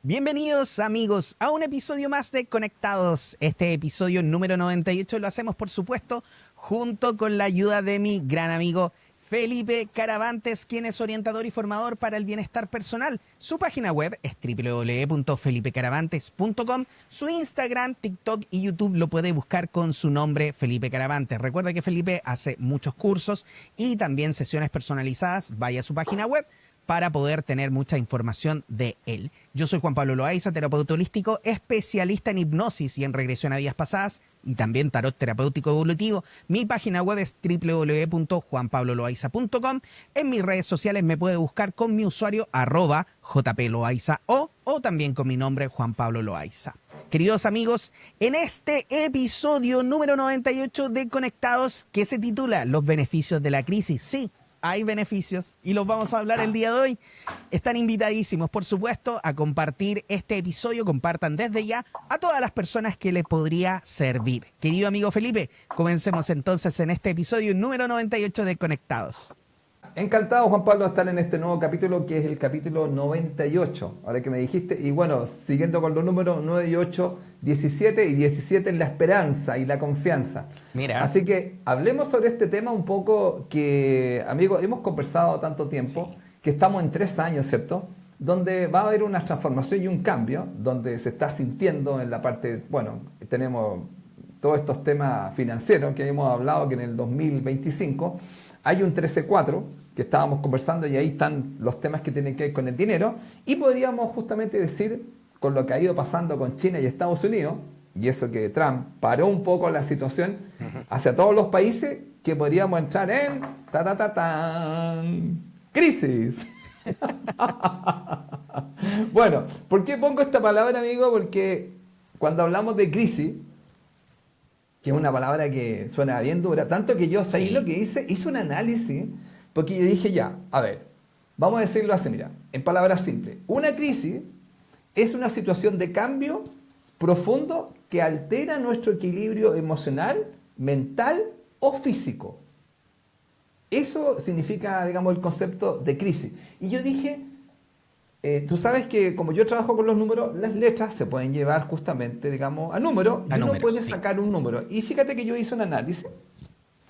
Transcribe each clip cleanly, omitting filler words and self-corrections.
Bienvenidos amigos a un episodio más de Conectados. Este episodio número 98 lo hacemos por supuesto junto con la ayuda de mi gran amigo Felipe Caravantes, quien es orientador y formador para el bienestar personal. Su página web es www.felipecaravantes.com. Su Instagram, TikTok y YouTube lo puede buscar con su nombre Felipe Caravantes. Recuerda que Felipe hace muchos cursos y también sesiones personalizadas. Vaya a su página web para poder tener mucha información de él. Yo soy Juan Pablo Loaiza, terapeuta holístico, especialista en hipnosis y en regresión a vidas pasadas y también tarot terapéutico evolutivo. Mi página web es www.juanpabloloaiza.com. En mis redes sociales me puede buscar con mi usuario @jploaiza o también con mi nombre Juan Pablo Loaiza. Queridos amigos, en este episodio número 98 de Conectados, que se titula Los beneficios de la crisis, sí, hay beneficios y los vamos a hablar el día de hoy. Están invitadísimos, por supuesto, a compartir este episodio. Compartan desde ya a todas las personas que les podría servir. Querido amigo Felipe, comencemos entonces en este episodio número 98 de Conectados. Encantado, Juan Pablo, de estar en este nuevo capítulo que es el capítulo 98, ahora que me dijiste. Y bueno, siguiendo con los números 9 y 8, 17 y 17 es la esperanza y la confianza. Mira. Así que hablemos sobre este tema un poco que, amigos, hemos conversado tanto tiempo, que estamos en 3 años, ¿cierto? Donde va a haber una transformación y un cambio, donde se está sintiendo en la parte, bueno, tenemos todos estos temas financieros que hemos hablado, que en el 2025 hay un 13-4, que estábamos conversando y ahí están los temas que tienen que ver con el dinero y podríamos justamente decir con lo que ha ido pasando con China y Estados Unidos y eso que Trump paró un poco la situación hacia todos los países que podríamos entrar en crisis. Bueno, ¿por qué pongo esta palabra, amigo? Porque cuando hablamos de crisis, que es una palabra que suena bien dura, tanto que yo, ¿sabéis lo que hice? Hice un análisis. Porque yo dije ya, a ver, vamos a decirlo así, mira, en palabras simples. Una crisis es una situación de cambio profundo que altera nuestro equilibrio emocional, mental o físico. Eso significa, digamos, el concepto de crisis. Y yo dije, tú sabes que como yo trabajo con los números, las letras se pueden llevar justamente, digamos, a números. Y uno puede sacar un número. Y fíjate que yo hice un análisis.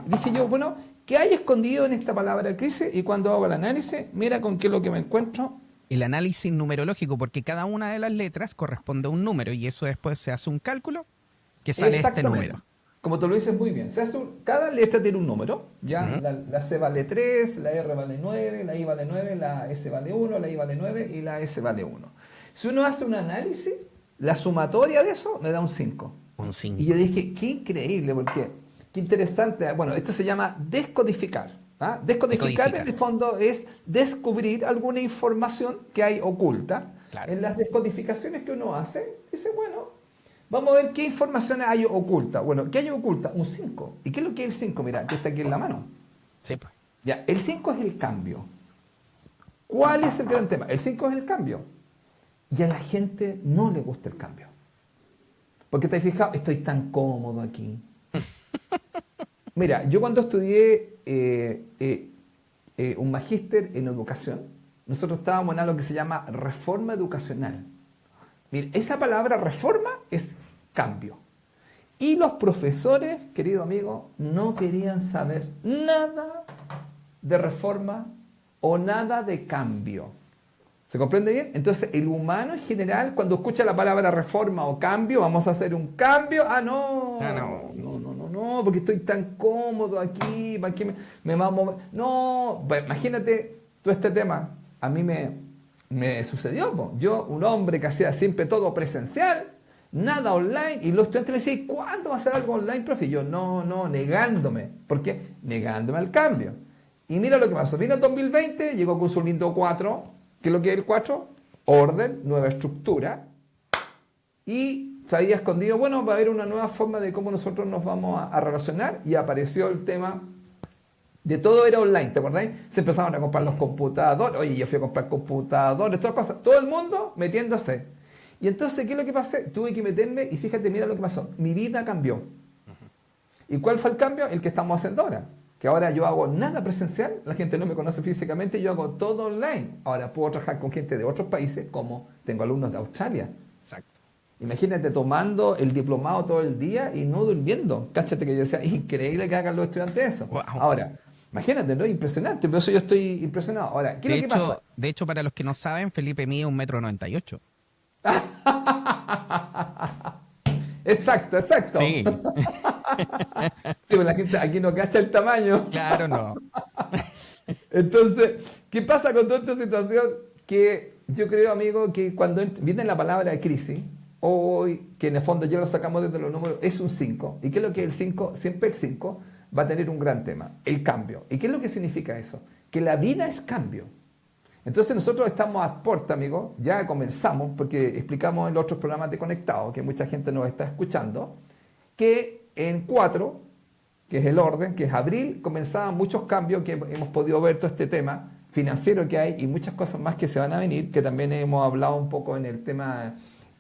Dije yo, bueno, ¿qué hay escondido en esta palabra crisis? Y cuando hago el análisis, mira con qué es lo que me encuentro. El análisis numerológico, porque cada una de las letras corresponde a un número y eso después se hace un cálculo que sale este número. Como tú lo dices muy bien, cada letra tiene un número, ¿ya? La C vale 3, la R vale 9, la I vale 9, la S vale 1, la I vale 9 y la S vale 1. Si uno hace un análisis, la sumatoria de eso me da un 5. Un 5. Y yo dije, qué increíble, porque qué interesante. Bueno, esto se llama descodificar. ¿Ah? Descodificar en el fondo es descubrir alguna información que hay oculta. Claro. En las descodificaciones que uno hace, dice, bueno, vamos a ver qué información hay oculta. Bueno, ¿qué hay oculta? Un 5. ¿Y qué es lo que es el 5? Mira, que está aquí en la mano. Sí, pues. Ya, el 5 es el cambio. ¿Cuál es el gran tema? El 5 es el cambio. Y a la gente no le gusta el cambio. Porque te has fijado, estoy tan cómodo aquí. Mira, yo cuando estudié un magíster en educación, nosotros estábamos en algo que se llama reforma educacional. Mira, esa palabra reforma es cambio. Y los profesores, querido amigo, no querían saber nada de reforma o nada de cambio. ¿Se comprende bien? Entonces, el humano en general, cuando escucha la palabra reforma o cambio, vamos a hacer un cambio. No, porque estoy tan cómodo aquí, ¿para qué me va a mover? No, pues, imagínate todo este tema. A mí me sucedió. Po. Yo, un hombre que hacía siempre todo presencial, nada online, y los estudiantes me decían, ¿cuándo va a hacer algo online, profe? Y yo, no, negándome. ¿Por qué? Negándome al cambio. Y mira lo que pasó. Vino el 2020, llegó con su lindo 4. ¿Qué es lo que es el 4? Orden, nueva estructura. Y se había escondido, bueno, va a haber una nueva forma de cómo nosotros nos vamos a relacionar. Y apareció el tema de todo era online, ¿te acordáis? Se empezaron a comprar los computadores. Oye, yo fui a comprar computadores, todas las cosas. Todo el mundo metiéndose. Y entonces, ¿qué es lo que pasé? Tuve que meterme y fíjate, mira lo que pasó. Mi vida cambió. ¿Y cuál fue el cambio? El que estamos haciendo ahora. que ahora yo hago nada presencial, la gente no me conoce físicamente, yo hago todo online. Ahora puedo trabajar con gente de otros países, como tengo alumnos de Australia. Exacto. Imagínate tomando el diplomado todo el día y no durmiendo. Cáchate que yo decía, es increíble que hagan los estudiantes eso. Wow. Ahora, imagínate, ¿no? Impresionante, por eso yo estoy impresionado. Ahora, ¿qué es lo que pasa? De hecho, para los que no saben, Felipe mide 1,98 m. Exacto, exacto. Sí. Sí, pues la gente aquí no cacha el tamaño. Claro, no. Entonces, ¿qué pasa con toda esta situación? Que yo creo, amigo, que cuando viene la palabra crisis, hoy, que en el fondo ya lo sacamos desde los números, es un 5. ¿Y qué es lo que es el 5? Siempre el 5 va a tener un gran tema, el cambio. ¿Y qué es lo que significa eso? Que la vida es cambio. Entonces nosotros estamos a puerta, amigo, ya comenzamos, porque explicamos en los otros programas de Conectado, que mucha gente nos está escuchando, que en 4, que es el orden, que es abril, comenzaban muchos cambios que hemos podido ver todo este tema financiero que hay y muchas cosas más que se van a venir, que también hemos hablado un poco en el tema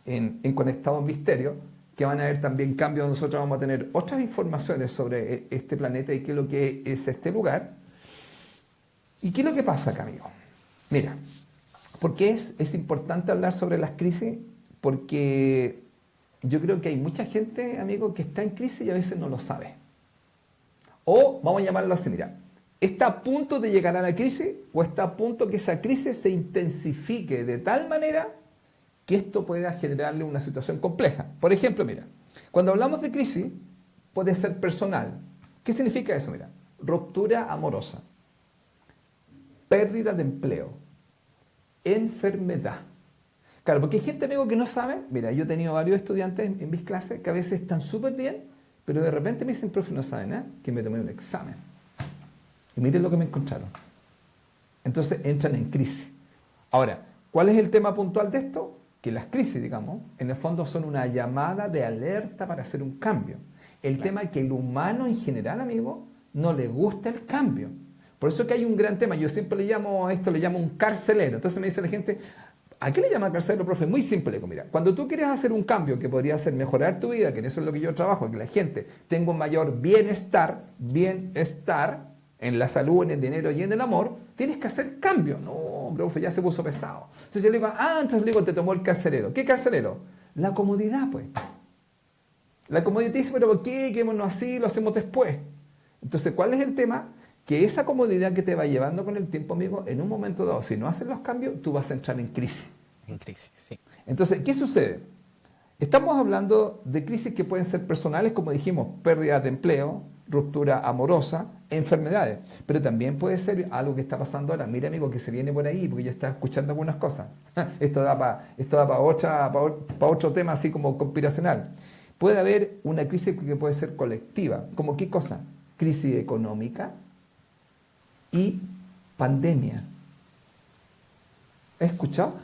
en Conectado en Misterio, que van a haber también cambios. Nosotros vamos a tener otras informaciones sobre este planeta y qué es lo que es este lugar. ¿Y qué es lo que pasa acá, amigo? Mira, porque es importante hablar sobre las crisis, porque yo creo que hay mucha gente, amigo, que está en crisis y a veces no lo sabe. O vamos a llamarlo así, mira, está a punto de llegar a la crisis o está a punto que esa crisis se intensifique de tal manera que esto pueda generarle una situación compleja. Por ejemplo, mira, cuando hablamos de crisis, puede ser personal. ¿Qué significa eso? Mira, ruptura amorosa, pérdida de empleo, enfermedad. Claro, porque hay gente, amigo, que no sabe. Mira, yo he tenido varios estudiantes en mis clases que a veces están súper bien, pero de repente me dicen, profe, no saben nada, que me tomé un examen. Y miren lo que me encontraron. Entonces entran en crisis. Ahora, ¿cuál es el tema puntual de esto? Que las crisis, digamos, en el fondo son una llamada de alerta para hacer un cambio. El tema es que el humano en general, amigo, no le gusta el cambio. Por eso que hay un gran tema. Yo siempre le llamo a esto, le llamo un carcelero. Entonces me dice la gente, ¿a qué le llama carcelero, profe? Muy simple. Mira, cuando tú quieres hacer un cambio que podría hacer mejorar tu vida, que en eso es lo que yo trabajo, que la gente tenga un mayor bienestar en la salud, en el dinero y en el amor, tienes que hacer cambio. No, profe, ya se puso pesado. Entonces yo le digo, entonces le digo, te tomó el carcelero. ¿Qué carcelero? La comodidad, pues. La comodidad dice, pero ¿por qué? Quedémonos así, lo hacemos después. Entonces, ¿cuál es el tema? Que esa comodidad que te va llevando con el tiempo, amigo, en un momento dado, si no haces los cambios, tú vas a entrar en crisis. En crisis, sí. Entonces, ¿qué sucede? Estamos hablando de crisis que pueden ser personales, como dijimos, pérdida de empleo, ruptura amorosa, enfermedades. Pero también puede ser algo que está pasando ahora. Mira, amigo, que se viene por ahí, porque yo estaba escuchando algunas cosas. Esto da para otro tema así como conspiracional. Puede haber una crisis que puede ser colectiva. ¿Como qué cosa? Crisis económica y pandemia. ¿Has escuchado?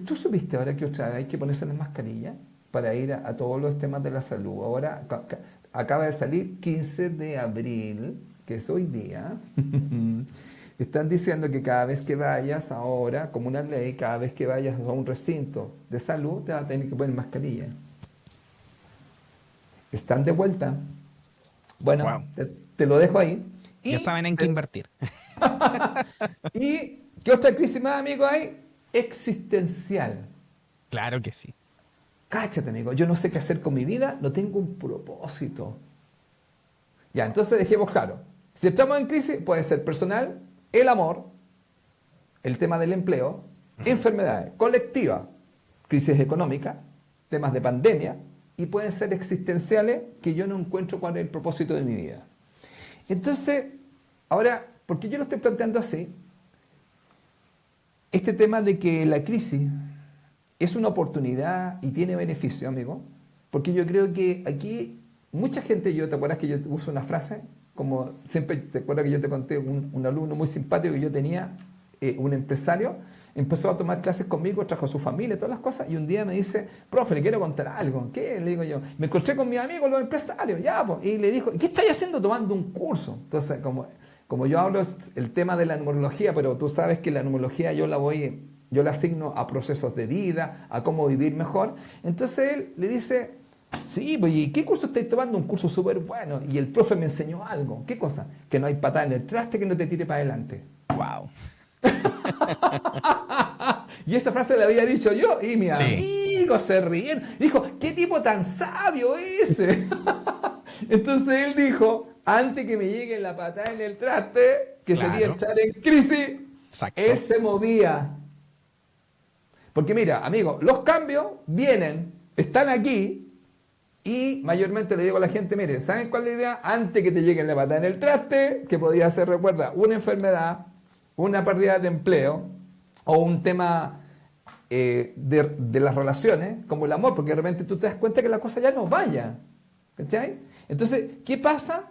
¿Tú supiste ahora que otra vez hay que ponerse las mascarillas para ir a todos los temas de la salud? Ahora acaba de salir 15 de abril, que es hoy día. Están diciendo que cada vez que vayas ahora, como una ley, cada vez que vayas a un recinto de salud, te vas a tener que poner mascarilla. Están de vuelta. Bueno, wow. te lo dejo ahí. Ya saben en qué invertir. ¿Y qué otra crisis más, amigo, hay? Existencial. Claro que sí. Cáchate, amigo, yo no sé qué hacer con mi vida, no tengo un propósito. Ya, entonces dejemos claro. Si estamos en crisis, puede ser personal, el amor, el tema del empleo, enfermedades colectivas, crisis económica, temas de pandemia, y pueden ser existenciales que yo no encuentro cuál es el propósito de mi vida. Entonces, ahora, ¿por qué yo lo estoy planteando así? Este tema de que la crisis es una oportunidad y tiene beneficio, amigo, porque yo creo que aquí mucha gente, ¿te acuerdas que yo uso una frase? Como siempre, ¿te acuerdas que yo te conté un alumno muy simpático que yo tenía, un empresario, empezó a tomar clases conmigo, trajo a su familia, todas las cosas, y un día me dice, profe, le quiero contar algo. ¿Qué? Le digo yo, me encontré con mis amigos, los empresarios, ya, pues, y le dijo, ¿qué estáis haciendo tomando un curso? Entonces, como yo hablo el tema de la numerología, pero tú sabes que la numerología yo la asigno a procesos de vida, a cómo vivir mejor. Entonces él le dice, Sí, pues, ¿y qué curso estáis tomando? Un curso súper bueno. Y el profe me enseñó algo. ¿Qué cosa? Que no hay patada en el traste que no te tire para adelante. Wow. Y esa frase la había dicho yo y mi Sí. amigo se ríen. Dijo, ¿qué tipo tan sabio ese? Entonces él dijo, antes que me llegue la patada en el traste, que sería Claro. entrar en crisis, Exacto. él se movía. Porque mira, amigo, los cambios vienen, están aquí y mayormente le digo a la gente, mire, ¿saben cuál es la idea? Antes que te llegue la patada en el traste, que podía ser, recuerda, una enfermedad, una pérdida de empleo o un tema de las relaciones, como el amor, porque de repente tú te das cuenta que la cosa ya no vaya. ¿Cachai? Entonces, ¿qué pasa?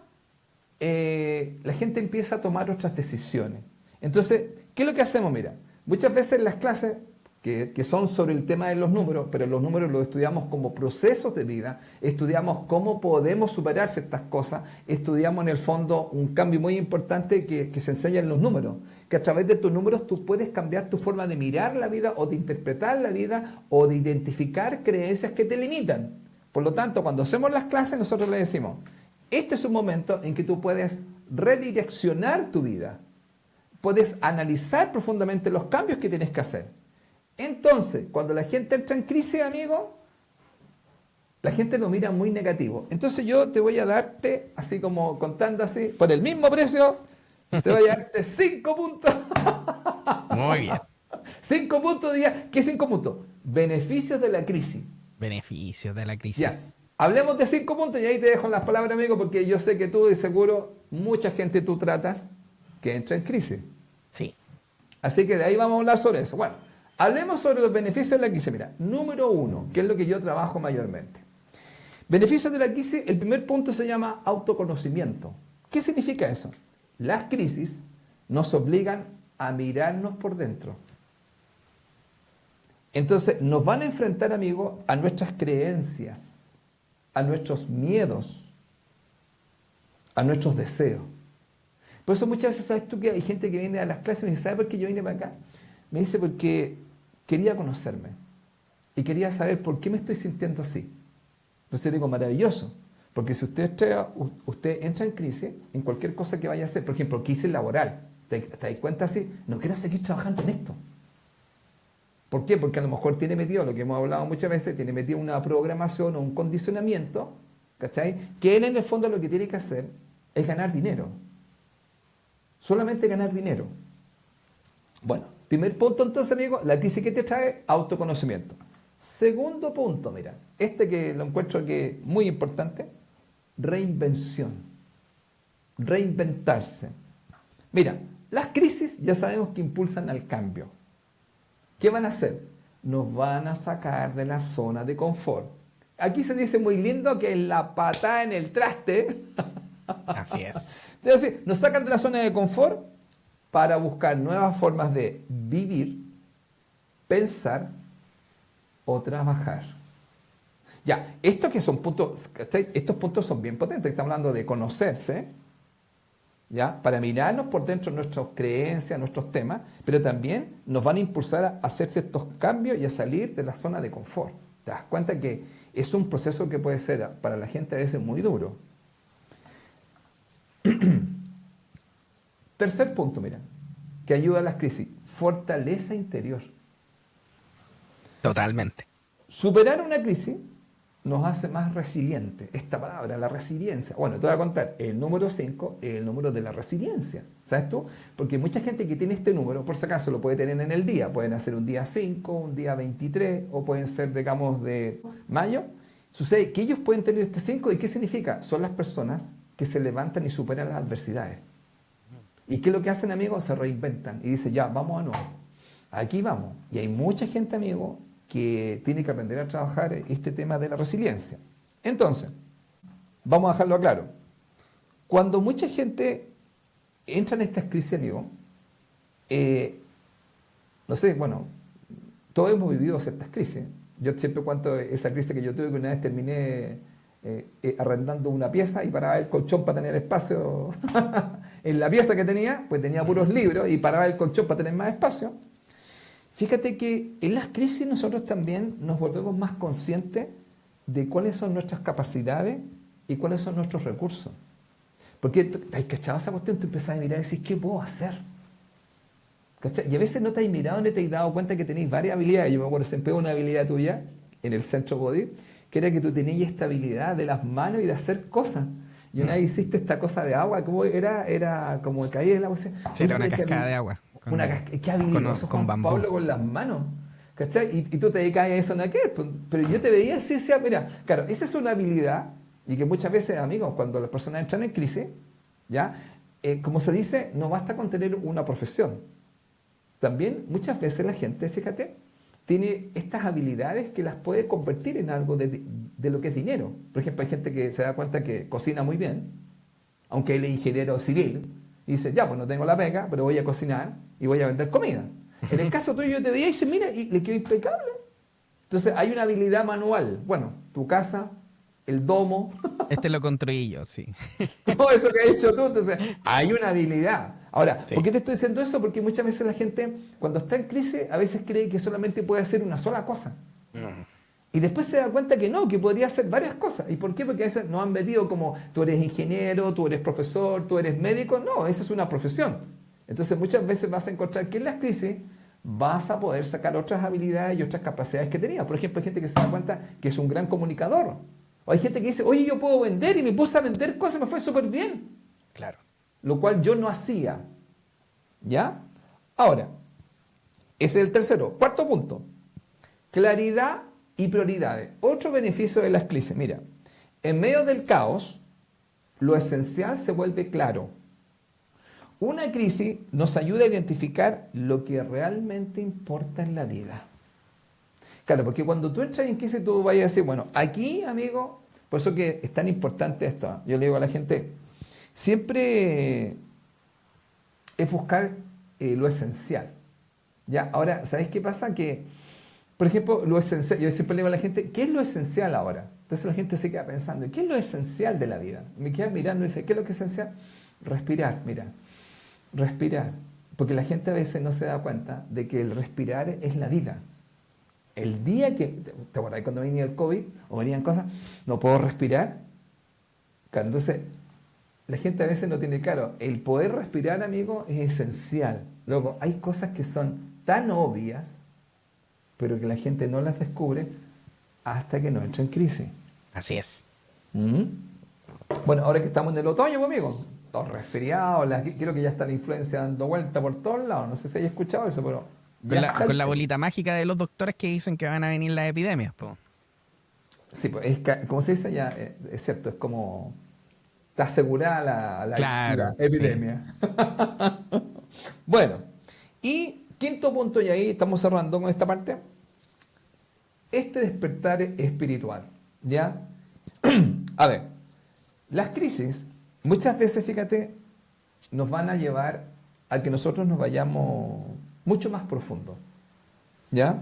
La gente empieza a tomar otras decisiones. Entonces, ¿qué es lo que hacemos? Mira, muchas veces las clases que son sobre el tema de los números, pero los números los estudiamos como procesos de vida, estudiamos cómo podemos superar ciertas cosas, estudiamos en el fondo un cambio muy importante que se enseña en los números, que a través de tus números tú puedes cambiar tu forma de mirar la vida o de interpretar la vida o de identificar creencias que te limitan. Por lo tanto, cuando hacemos las clases, nosotros le decimos, este es un momento en que tú puedes redireccionar tu vida, puedes analizar profundamente los cambios que tienes que hacer. Entonces, cuando la gente entra en crisis, amigo, la gente lo mira muy negativo. Entonces yo te voy a darte, así como contando así, por el mismo precio, te voy a darte 5 puntos. Muy bien. 5 puntos, ¿qué 5 puntos? Beneficios de la crisis. Beneficios de la crisis. Ya, hablemos de 5 puntos y ahí te dejo las palabras, amigo, porque yo sé que tú, de seguro, mucha gente tú tratas que entra en crisis. Sí. Así que de ahí vamos a hablar sobre eso. Bueno, hablemos sobre los beneficios de la crisis. Mira, número 1, que es lo que yo trabajo mayormente. Beneficios de la crisis, el primer punto se llama autoconocimiento. ¿Qué significa eso? Las crisis nos obligan a mirarnos por dentro. Entonces, nos van a enfrentar, amigos, a nuestras creencias, a nuestros miedos, a nuestros deseos. Por eso muchas veces, ¿sabes tú que hay gente que viene a las clases y me dice, ¿sabe por qué yo vine para acá? Me dice, porque quería conocerme y quería saber por qué me estoy sintiendo así. Entonces yo digo, maravilloso, porque si usted entra en crisis en cualquier cosa que vaya a hacer, por ejemplo, crisis laboral, te das cuenta así, no quiero seguir trabajando en esto. ¿Por qué? Porque a lo mejor tiene metido, lo que hemos hablado muchas veces, tiene metido una programación o un condicionamiento, ¿cachai? Que él en el fondo lo que tiene que hacer es ganar dinero. Solamente ganar dinero. Bueno, primer punto entonces, amigo, la crisis que te trae, autoconocimiento. Segundo punto, mira, este que lo encuentro que muy importante, reinvención. Reinventarse. Mira, las crisis ya sabemos que impulsan al cambio. ¿Qué van a hacer? Nos van a sacar de la zona de confort. Aquí se dice muy lindo que es la patada en el traste. Así es. Es decir, nos sacan de la zona de confort para buscar nuevas formas de vivir, pensar o trabajar. Ya, estos que son puntos, ¿cachai? Estos puntos son bien potentes. Estamos hablando de conocerse, ¿ya? Para mirarnos por dentro de nuestras creencias, nuestros temas, pero también nos van a impulsar a hacer ciertos cambios y a salir de la zona de confort. Te das cuenta que es un proceso que puede ser para la gente a veces muy duro. Tercer punto, mira, que ayuda a las crisis, fortaleza interior. Totalmente. Superar una crisis nos hace más resilientes. Esta palabra, la resiliencia. Bueno, te voy a contar, el número 5 es el número de la resiliencia. ¿Sabes tú? Porque mucha gente que tiene este número, por si acaso, lo puede tener en el día. Pueden hacer un día 5, un día 23, o pueden ser, digamos, de mayo. Sucede que ellos pueden tener este 5, ¿y qué significa? Son las personas que se levantan y superan las adversidades. ¿Y qué es lo que hacen, amigos? Se reinventan y dicen, ya, vamos a nuevo. Aquí vamos. Y hay mucha gente, amigo, que tiene que aprender a trabajar este tema de la resiliencia. Entonces, vamos a dejarlo claro. Cuando mucha gente entra en estas crisis, amigo, no sé, bueno, todos hemos vivido ciertas crisis. Yo siempre cuento esa crisis que yo tuve, que una vez terminé arrendando una pieza y paraba el colchón para tener espacio en la pieza que tenía, pues tenía puros libros y paraba el colchón para tener más espacio. Fíjate que en las crisis nosotros también nos volvemos más conscientes de cuáles son nuestras capacidades y cuáles son nuestros recursos. Porque hay cachado esa cuestión, tú empezás a mirar y decís, ¿qué puedo hacer? ¿Cachai? Y a veces no te has mirado ni te has dado cuenta que tenéis varias habilidades. Yo me acuerdo siempre una habilidad tuya en el centro Body, que era que tú tenías esta habilidad de las manos y de hacer cosas. Y una vez hiciste esta cosa de agua, ¿cómo era? Era como caía el agua. Sí, era una cascada de agua. ¿Qué habilidoso Juan Pablo con las manos? ¿Cachai? Y tú te dedicas a eso, ¿no? ¿Qué? Pero yo te veía así, decía, mira, claro, esa es una habilidad y que muchas veces, amigos, cuando las personas entran en crisis, ¿ya? Como se dice, no basta con tener una profesión. También muchas veces la gente, fíjate, tiene estas habilidades que las puede convertir en algo de lo que es dinero. Por ejemplo, hay gente que se da cuenta que cocina muy bien, aunque él es ingeniero civil, y dice, ya, pues no tengo la pega, pero voy a cocinar y voy a vender comida. En el caso tuyo, yo te veía y dice, mira, y le quedó impecable. Entonces, hay una habilidad manual. Bueno, tu casa, el domo. Este lo construí yo, sí. Todo eso que has hecho tú. Entonces, hay una habilidad. Ahora, Sí. ¿por qué te estoy diciendo eso? Porque muchas veces la gente, cuando está en crisis, a veces cree que solamente puede hacer una sola cosa. Y después se da cuenta que no, que podría hacer varias cosas. ¿Y por qué? Porque a veces nos han metido como tú eres ingeniero, tú eres profesor, tú eres médico. No, esa es una profesión. Entonces muchas veces vas a encontrar que en las crisis vas a poder sacar otras habilidades y otras capacidades que tenías. Por ejemplo, hay gente que se da cuenta que es un gran comunicador. O hay gente que dice, oye, yo puedo vender y me puse a vender cosas, me fue súper bien. Claro. Lo cual yo no hacía. ¿Ya? Ahora, ese es el tercero. Cuarto punto. Claridad y prioridades. Otro beneficio de las crisis. Mira, en medio del caos, lo esencial se vuelve claro. Una crisis nos ayuda a identificar lo que realmente importa en la vida. Claro, porque cuando tú entras en crisis, tú vas a decir, bueno, aquí, amigo, por eso que es tan importante esto. Yo le digo a la gente, siempre es buscar lo esencial. ¿Ya? Ahora, ¿sabéis qué pasa? Que, por ejemplo, lo esencial, yo siempre le digo a la gente, ¿qué es lo esencial ahora? Entonces la gente se queda pensando, ¿qué es lo esencial de la vida? Me queda mirando y dice, ¿qué es lo que es esencial? Respirar, mira. Respirar. Porque la gente a veces no se da cuenta de que el respirar es la vida. El día que, ¿te acuerdas cuando venía el COVID o venían cosas? No puedo respirar. Claro, entonces, la gente a veces no tiene claro. El poder respirar, amigo, es esencial. Luego, hay cosas que son tan obvias, pero que la gente no las descubre hasta que no entra en crisis. Así es. ¿Mm? Bueno, ahora que estamos en el otoño, pues, amigo, los resfriados, creo que ya está la influencia dando vuelta por todos lados. No sé si hay escuchado eso, pero Con la bolita mágica de los doctores que dicen que van a venir las epidemias, po. Sí, pues como se dice ya, es cierto, es como está asegurada Claro, la epidemia. Sí. Bueno, y quinto punto, y ahí estamos cerrando con esta parte, este despertar espiritual, ¿ya? A ver, las crisis muchas veces, fíjate, nos van a llevar a que nosotros nos vayamos mucho más profundo, ¿ya?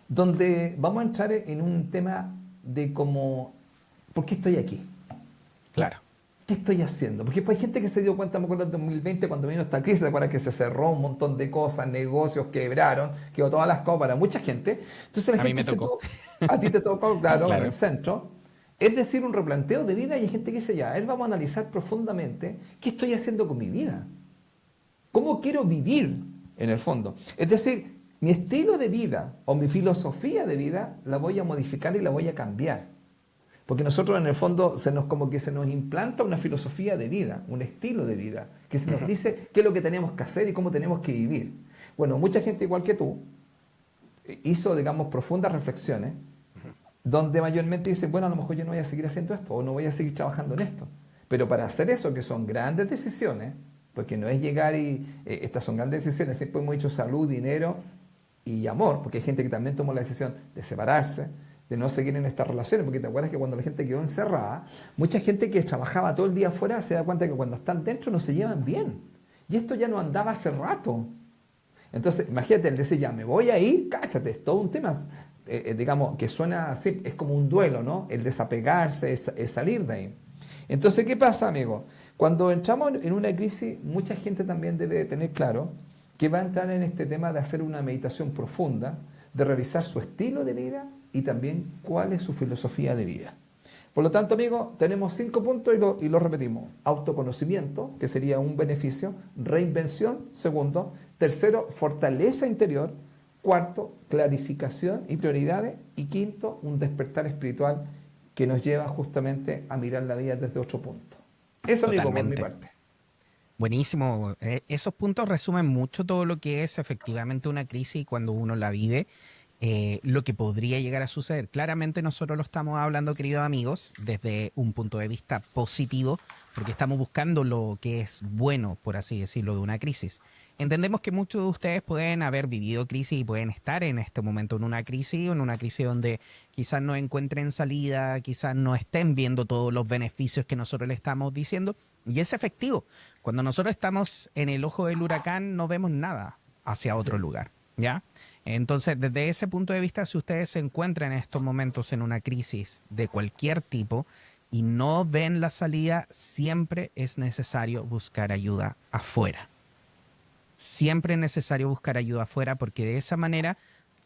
Donde vamos a entrar en un tema de cómo, ¿por qué estoy aquí? Claro. ¿Qué estoy haciendo? Porque hay gente que se dio cuenta, me acuerdo en 2020 cuando vino esta crisis, ¿te acuerdas que se cerró un montón de cosas, negocios quebraron, quedó todas las cosas para mucha gente? Entonces la A mí gente me tocó. a ti te tocó, claro, Claro. en el centro. Es decir, un replanteo de vida y hay gente que dice, ya, a ver, vamos a analizar profundamente qué estoy haciendo con mi vida. ¿Cómo quiero vivir en el fondo? Es decir, mi estilo de vida o mi filosofía de vida la voy a modificar y la voy a cambiar. Porque nosotros en el fondo como que se nos implanta una filosofía de vida, un estilo de vida, que se nos dice qué es lo que tenemos que hacer y cómo tenemos que vivir. Bueno, mucha gente igual que tú hizo, digamos, profundas reflexiones donde mayormente dice, bueno, a lo mejor yo no voy a seguir haciendo esto o no voy a seguir trabajando en esto. Pero para hacer eso, que son grandes decisiones, porque no es llegar y estas son grandes decisiones, siempre hemos dicho salud, dinero y amor, porque hay gente que también tomó la decisión de separarse, de no seguir en estas relaciones, porque te acuerdas que cuando la gente quedó encerrada, mucha gente que trabajaba todo el día afuera se da cuenta que cuando están dentro no se llevan bien. Y esto ya no andaba hace rato. Entonces, imagínate, el decir, ya me voy a ir, cáchate, es todo un tema, digamos, que suena así, es como un duelo, ¿no? El desapegarse, el salir de ahí. Entonces, ¿qué pasa, amigo? Cuando entramos en una crisis, mucha gente también debe tener claro que va a entrar en este tema de hacer una meditación profunda, de revisar su estilo de vida y también cuál es su filosofía de vida. Por lo tanto, amigos, tenemos 5 puntos y lo repetimos. Autoconocimiento, que sería un beneficio. Reinvención, segundo. Tercero, fortaleza interior. Cuarto, clarificación y prioridades. Y quinto, un despertar espiritual que nos lleva justamente a mirar la vida desde otro punto. Eso, amigo, por mi parte. Buenísimo. Esos puntos resumen mucho todo lo que es efectivamente una crisis cuando uno la vive. Lo que podría llegar a suceder. Claramente nosotros lo estamos hablando, queridos amigos, desde un punto de vista positivo, porque estamos buscando lo que es bueno, por así decirlo, de una crisis. Entendemos que muchos de ustedes pueden haber vivido crisis y pueden estar en este momento en una crisis donde quizás no encuentren salida, quizás no estén viendo todos los beneficios que nosotros le estamos diciendo. Y es efectivo. Cuando nosotros estamos en el ojo del huracán no vemos nada hacia otro lugar, ¿ya? Entonces, desde ese punto de vista, si ustedes se encuentran en estos momentos en una crisis de cualquier tipo y no ven la salida, siempre es necesario buscar ayuda afuera. Siempre es necesario buscar ayuda afuera porque de esa manera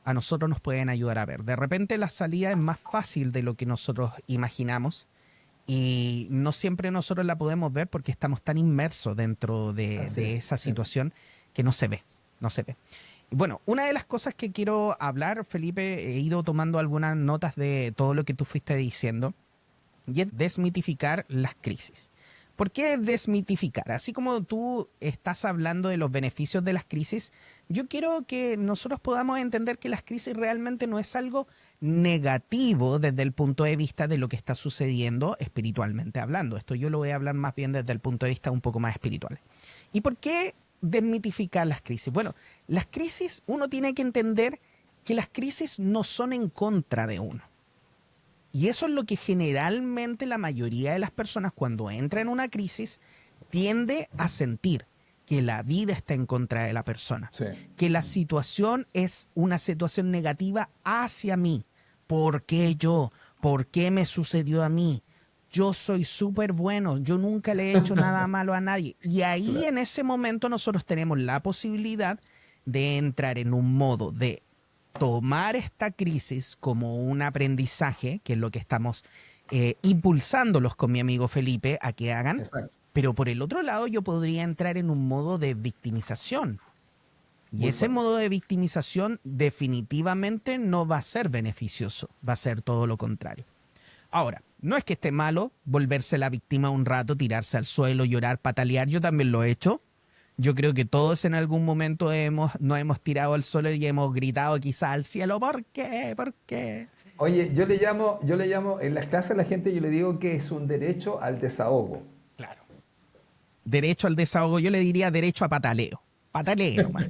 a nosotros nos pueden ayudar a ver. De repente la salida es más fácil de lo que nosotros imaginamos y no siempre nosotros la podemos ver porque estamos tan inmersos dentro de esa situación que no se ve. Bueno, una de las cosas que quiero hablar, Felipe, he ido tomando algunas notas de todo lo que tú fuiste diciendo, y es desmitificar las crisis. ¿Por qué desmitificar? Así como tú estás hablando de los beneficios de las crisis, yo quiero que nosotros podamos entender que las crisis realmente no es algo negativo desde el punto de vista de lo que está sucediendo espiritualmente hablando. Esto yo lo voy a hablar más bien desde el punto de vista un poco más espiritual. ¿Y por qué desmitificar las crisis? Bueno, las crisis, uno tiene que entender que las crisis no son en contra de uno. Y eso es lo que generalmente la mayoría de las personas cuando entra en una crisis tiende a sentir, que la vida está en contra de la persona, que la situación es una situación negativa hacia mí. ¿Por qué yo? ¿Por qué me sucedió a mí? Yo soy súper bueno, yo nunca le he hecho nada malo a nadie. Y ahí en ese momento nosotros tenemos la posibilidad de entrar en un modo de tomar esta crisis como un aprendizaje, que es lo que estamos impulsándolos con mi amigo Felipe a que hagan. Exacto. Pero por el otro lado yo podría entrar en un modo de victimización. Y ese modo de victimización definitivamente no va a ser beneficioso, va a ser todo lo contrario. Ahora, no es que esté malo volverse la víctima un rato, tirarse al suelo, llorar, patalear. Yo también lo he hecho. Yo creo que todos en algún momento nos hemos tirado al suelo y hemos gritado quizás al cielo, ¿por qué? ¿Por qué? Oye, yo le llamo, en las clases a la gente yo le digo que es un derecho al desahogo. Claro. Derecho al desahogo, yo le diría derecho a pataleo. Pataleo nomás.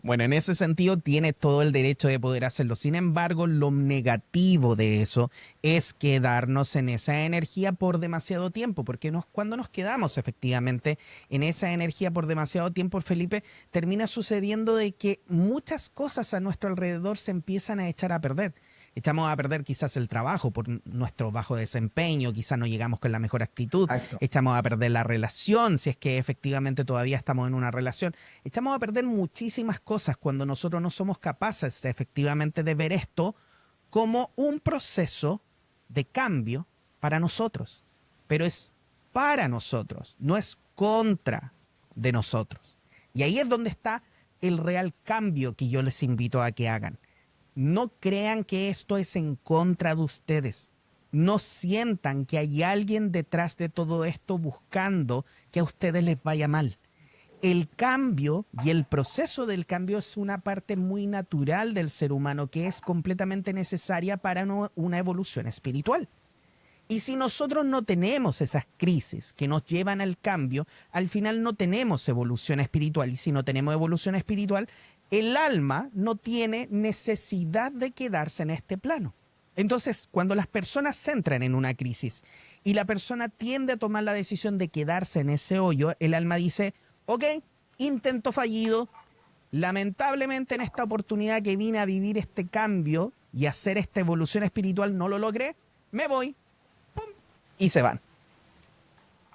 Bueno, en ese sentido tiene todo el derecho de poder hacerlo. Sin embargo, lo negativo de eso es quedarnos en esa energía por demasiado tiempo, porque cuando nos quedamos efectivamente en esa energía por demasiado tiempo, Felipe, termina sucediendo de que muchas cosas a nuestro alrededor se empiezan a echar a perder. Echamos a perder quizás el trabajo por nuestro bajo desempeño, quizás no llegamos con la mejor actitud. Exacto. Echamos a perder la relación, si es que efectivamente todavía estamos en una relación. Echamos a perder muchísimas cosas cuando nosotros no somos capaces efectivamente de ver esto como un proceso de cambio para nosotros. Pero es para nosotros, no es contra de nosotros. Y ahí es donde está el real cambio que yo les invito a que hagan. No crean que esto es en contra de ustedes. No sientan que hay alguien detrás de todo esto buscando que a ustedes les vaya mal. El cambio y el proceso del cambio es una parte muy natural del ser humano que es completamente necesaria para una evolución espiritual. Y si nosotros no tenemos esas crisis que nos llevan al cambio, al final no tenemos evolución espiritual. Y si no tenemos evolución espiritual, el alma no tiene necesidad de quedarse en este plano. Entonces, cuando las personas entran en una crisis y la persona tiende a tomar la decisión de quedarse en ese hoyo, el alma dice, ok, intento fallido, lamentablemente en esta oportunidad que vine a vivir este cambio y hacer esta evolución espiritual no lo logré, me voy, ¡pum!, y se van.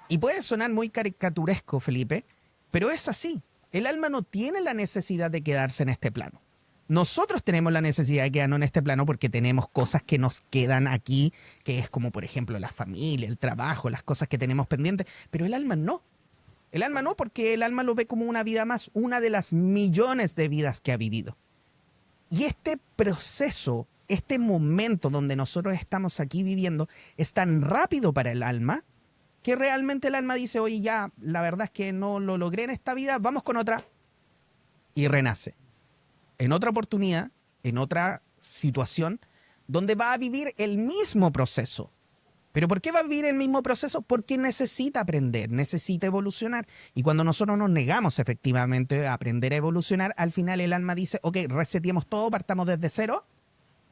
Y puede sonar muy caricaturesco, Felipe, pero es así. El alma no tiene la necesidad de quedarse en este plano. Nosotros tenemos la necesidad de quedarnos en este plano porque tenemos cosas que nos quedan aquí, que es como, por ejemplo, la familia, el trabajo, las cosas que tenemos pendientes, pero el alma no. El alma no, porque el alma lo ve como una vida más, una de las millones de vidas que ha vivido. Y este proceso, este momento donde nosotros estamos aquí viviendo, es tan rápido para el alma que realmente el alma dice, oye, ya, la verdad es que no lo logré en esta vida, vamos con otra. Y renace. En otra oportunidad, en otra situación, donde va a vivir el mismo proceso. ¿Pero por qué va a vivir el mismo proceso? Porque necesita aprender, necesita evolucionar. Y cuando nosotros nos negamos efectivamente a aprender a evolucionar, al final el alma dice, ok, reseteemos todo, partamos desde cero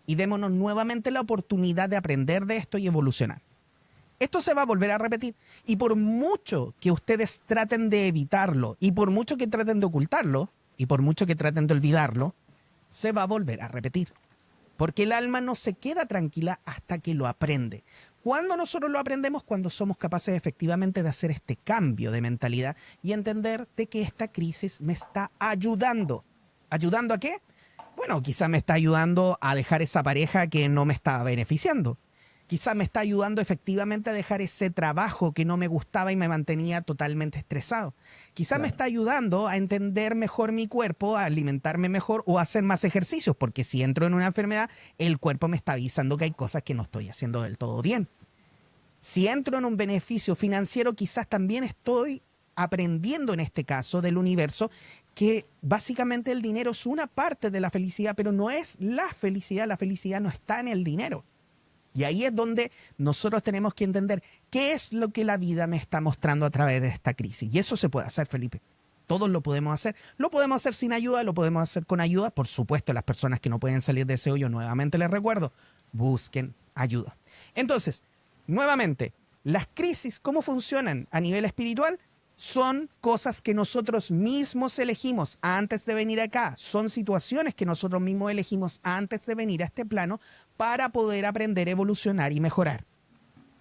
y démonos nuevamente la oportunidad de aprender de esto y evolucionar. Esto se va a volver a repetir. Y por mucho que ustedes traten de evitarlo, y por mucho que traten de ocultarlo, y por mucho que traten de olvidarlo, se va a volver a repetir. Porque el alma no se queda tranquila hasta que lo aprende. ¿Cuándo nosotros lo aprendemos? Cuando somos capaces efectivamente de hacer este cambio de mentalidad y entender de que esta crisis me está ayudando. ¿Ayudando a qué? Bueno, quizás me está ayudando a dejar esa pareja que no me estaba beneficiando. Quizás me está ayudando efectivamente a dejar ese trabajo que no me gustaba y me mantenía totalmente estresado. Quizás me está ayudando a entender mejor mi cuerpo, a alimentarme mejor o a hacer más ejercicios, porque si entro en una enfermedad, el cuerpo me está avisando que hay cosas que no estoy haciendo del todo bien. Si entro en un beneficio financiero, quizás también estoy aprendiendo en este caso del universo que básicamente el dinero es una parte de la felicidad, pero no es la felicidad no está en el dinero. Y ahí es donde nosotros tenemos que entender qué es lo que la vida me está mostrando a través de esta crisis. Y eso se puede hacer, Felipe. Todos lo podemos hacer. Lo podemos hacer sin ayuda, lo podemos hacer con ayuda. Por supuesto, las personas que no pueden salir de ese hoyo, nuevamente les recuerdo, busquen ayuda. Entonces, nuevamente, las crisis, ¿cómo funcionan a nivel espiritual? Son cosas que nosotros mismos elegimos antes de venir acá. Son situaciones que nosotros mismos elegimos antes de venir a este plano para poder aprender, evolucionar y mejorar.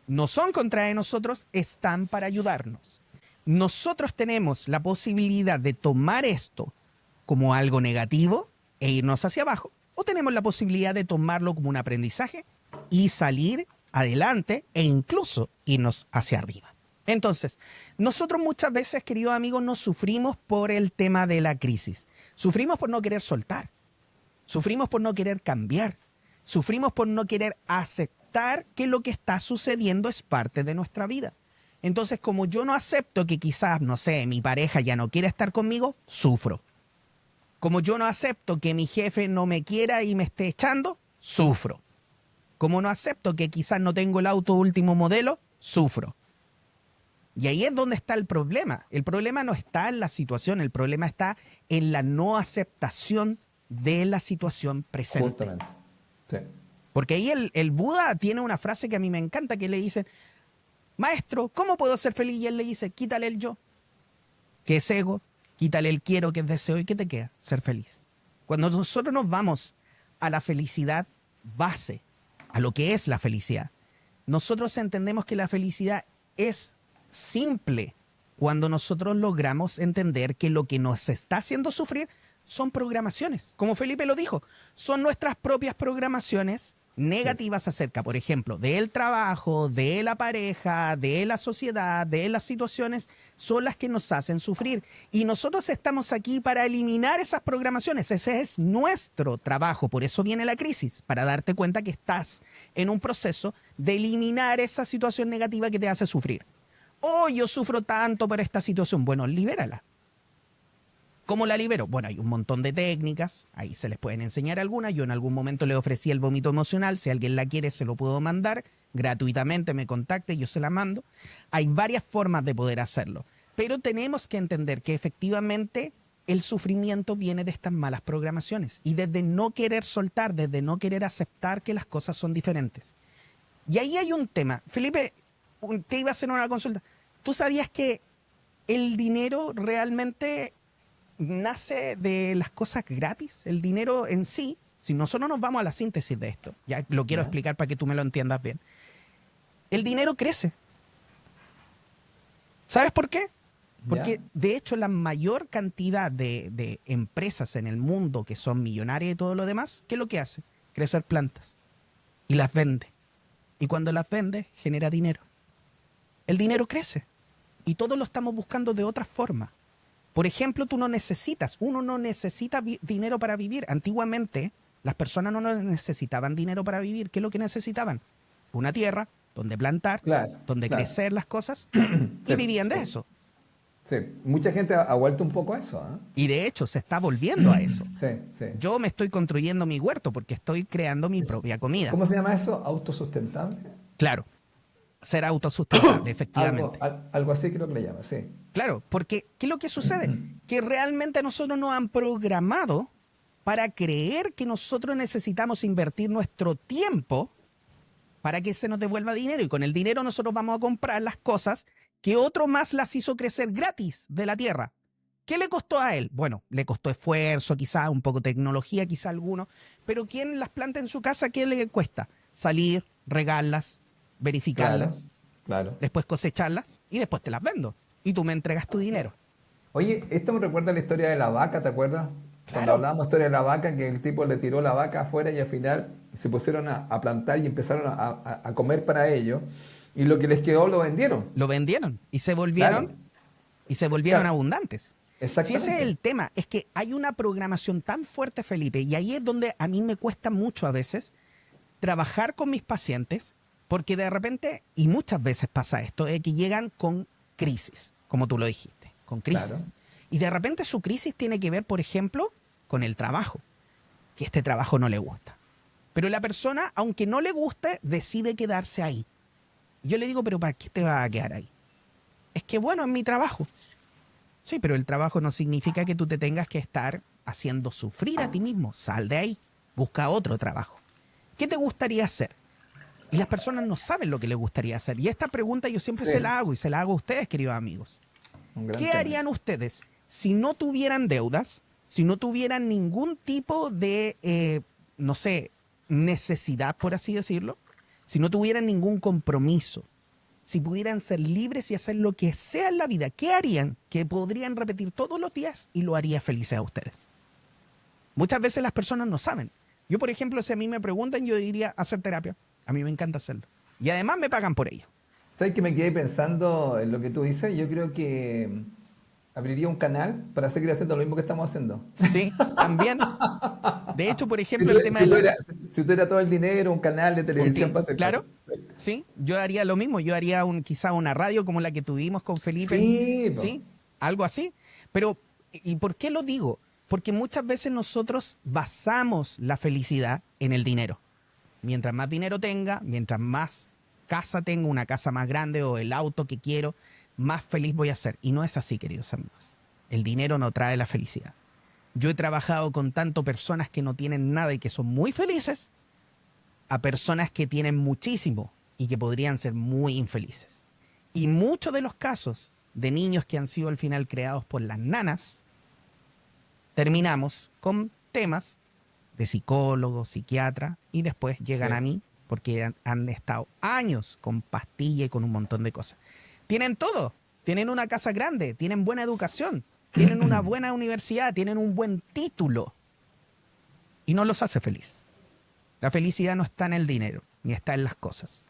No son contra de nosotros, están para ayudarnos. Nosotros tenemos la posibilidad de tomar esto como algo negativo e irnos hacia abajo, o tenemos la posibilidad de tomarlo como un aprendizaje y salir adelante e incluso irnos hacia arriba. Entonces, nosotros muchas veces, queridos amigos, nos sufrimos por el tema de la crisis. Sufrimos por no querer soltar. Sufrimos por no querer cambiar. Sufrimos por no querer aceptar que lo que está sucediendo es parte de nuestra vida. Entonces, como yo no acepto que quizás, no sé, mi pareja ya no quiere estar conmigo, sufro. Como yo no acepto que mi jefe no me quiera y me esté echando, sufro. Como no acepto que quizás no tengo el auto último modelo, sufro. Y ahí es donde está el problema. El problema no está en la situación, el problema está en la no aceptación de la situación presente. Justamente. Sí. Porque ahí el Buda tiene una frase que a mí me encanta, que le dicen, maestro, ¿cómo puedo ser feliz? Y él le dice, quítale el yo, que es ego, quítale el quiero, que es deseo, ¿y qué te queda? Ser feliz. Cuando nosotros nos vamos a la felicidad base, a lo que es la felicidad, nosotros entendemos que la felicidad es simple cuando nosotros logramos entender que lo que nos está haciendo sufrir son programaciones. Como Felipe lo dijo, son nuestras propias programaciones negativas acerca, por ejemplo, del trabajo, de la pareja, de la sociedad, de las situaciones, son las que nos hacen sufrir. Y nosotros estamos aquí para eliminar esas programaciones. Ese es nuestro trabajo. Por eso viene la crisis, para darte cuenta que estás en un proceso de eliminar esa situación negativa que te hace sufrir. Oh, yo sufro tanto por esta situación. Bueno, libérala. ¿Cómo la libero? Bueno, hay un montón de técnicas, ahí se les pueden enseñar algunas. Yo en algún momento le ofrecí el vómito emocional, si alguien la quiere se lo puedo mandar, gratuitamente me contacte, yo se la mando. Hay varias formas de poder hacerlo, pero tenemos que entender que efectivamente el sufrimiento viene de estas malas programaciones y desde no querer soltar, desde no querer aceptar que las cosas son diferentes. Y ahí hay un tema. Felipe, te iba a hacer una consulta. ¿Tú sabías que el dinero realmente nace de las cosas gratis? El dinero en sí, si nosotros nos vamos a la síntesis de esto, ya lo quiero explicar para que tú me lo entiendas bien. El dinero crece. ¿Sabes por qué? ¿Ya? Porque de hecho la mayor cantidad de empresas en el mundo que son millonarias y todo lo demás, ¿qué es lo que hace? Crecer plantas y las vende. Y cuando las vende, genera dinero. El dinero crece y todos lo estamos buscando de otra forma. Por ejemplo, uno no necesita dinero para vivir. Antiguamente, las personas no necesitaban dinero para vivir. ¿Qué es lo que necesitaban? Una tierra donde plantar, Claro, donde claro. crecer las cosas y Sí, vivían de sí, eso. sí. Mucha gente ha vuelto un poco a eso, ¿ah? Y de hecho, se está volviendo a eso. Sí, sí. Yo me estoy construyendo mi huerto porque estoy creando mi propia comida. ¿Cómo se llama eso? ¿Autosustentable? Claro, ser autosustentable, efectivamente. Algo así creo que le llama, sí. Claro, porque ¿qué es lo que sucede? Que realmente nosotros nos han programado para creer que nosotros necesitamos invertir nuestro tiempo para que se nos devuelva dinero. Y con el dinero nosotros vamos a comprar las cosas que otro más las hizo crecer gratis de la tierra. ¿Qué le costó a él? Bueno, le costó esfuerzo, quizá un poco de tecnología, quizá alguno. Pero ¿quién las planta en su casa? ¿Qué le cuesta? Salir, regarlas, Claro, verificarlas, claro. después cosecharlas y después te las vendo. Y tú me entregas tu dinero. Oye, esto me recuerda a la historia de la vaca, ¿te acuerdas? Cuando Claro, hablábamos de la historia de la vaca, que el tipo le tiró la vaca afuera y al final se pusieron a plantar y empezaron a comer para ello. Y lo que les quedó lo vendieron. lo vendieron Claro, y se volvieron claro, abundantes. Si ese es exactamente. el tema, es que hay una programación tan fuerte, Felipe, y ahí es donde a mí me cuesta mucho a veces trabajar con mis pacientes, porque de repente, y muchas veces pasa esto, es que llegan con crisis, como tú lo dijiste, con crisis. Claro, Y de repente su crisis tiene que ver, por ejemplo, con el trabajo, que este trabajo no le gusta. Pero la persona, aunque no le guste, decide quedarse ahí. Y yo le digo, pero ¿para qué te vas a quedar ahí? Es que bueno, es mi trabajo. Sí, pero el trabajo no significa que tú te tengas que estar haciendo sufrir a ti mismo. Sal de ahí, busca otro trabajo. ¿Qué te gustaría hacer? Y las personas no saben lo que les gustaría hacer. Y esta pregunta yo siempre sí, se la hago y se la hago a ustedes, queridos amigos. un gran ¿Qué tema. harían ustedes si no tuvieran deudas, si no tuvieran ningún tipo de, no sé, necesidad, por así decirlo, si no tuvieran ningún compromiso, si pudieran ser libres y hacer lo que sea en la vida? ¿Qué harían que podrían repetir todos los días y lo haría felices a ustedes? Muchas veces las personas no saben. Yo, por ejemplo, si a mí me preguntan, yo diría hacer terapia. A mí me encanta hacerlo. Y además me pagan por ello. ¿Sabes que me quedé pensando en lo que tú dices? Yo creo que abriría un canal para seguir haciendo lo mismo que estamos haciendo. Sí, también. De hecho, por Si, ejemplo, el tema si de la... tuviera, si tuviera todo el dinero, un canal de televisión para hacer cosas. Claro, sí, yo haría lo mismo. Yo haría quizá una radio como la que tuvimos con Felipe. Sí, po. Sí, algo así. Pero, ¿y por qué lo digo? Porque muchas veces nosotros basamos la felicidad en el dinero. Mientras más dinero tenga, mientras más casa tenga, una casa más grande o el auto que quiero, más feliz voy a ser. Y no es así, queridos amigos. El dinero no trae la felicidad. Yo he trabajado con tanto personas que no tienen nada y que son muy felices, a personas que tienen muchísimo y que podrían ser muy infelices. Y muchos de los casos de niños que han sido al final creados por las nanas, terminamos con temas de psicólogo, psiquiatra, y después llegan Sí. a mí porque han estado años con pastilla y con un montón de cosas. Tienen todo, tienen una casa grande, tienen buena educación, tienen una buena universidad, tienen un buen título y no los hace feliz. La felicidad no está en el dinero, ni está en las cosas.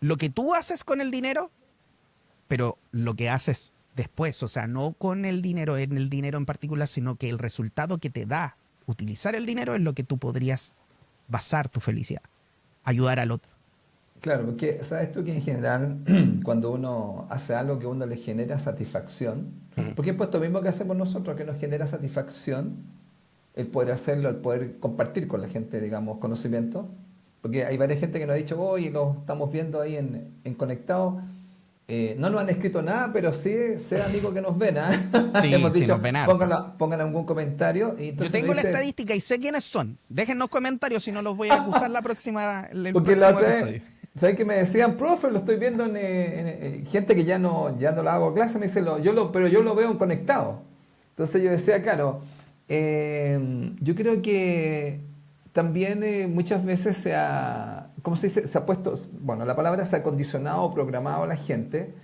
Lo que tú haces con el dinero, pero lo que haces después, o sea, no con el dinero en particular, sino que el resultado que te da utilizar el dinero es lo que tú podrías basar tu felicidad, ayudar al otro. Claro, porque sabes tú que en general cuando uno hace algo que a uno le genera satisfacción, porque pues lo mismo que hacemos nosotros, que nos genera satisfacción, el poder hacerlo, el poder compartir con la gente, digamos, conocimiento, porque hay varias gente que nos ha dicho, hoy lo estamos viendo ahí en Conectado, no nos han escrito nada, pero sí, sea amigo que nos ven, ¿ah? Sí, Hemos sí, dicho, nos ven harto. pongan algún comentario y Yo entonces nos tengo la dice, estadística y sé quiénes son. Déjennos comentarios si no los voy a acusar el porque la próximo otra episodio. vez, ¿sabes que me decían, profe? Lo estoy viendo gente que ya no la hago clase, me dice, pero yo lo veo en Conectado. Entonces yo decía, claro, yo creo que también muchas veces ¿cómo se dice? Se ha puesto, bueno, la palabra se ha condicionado o programado a la gente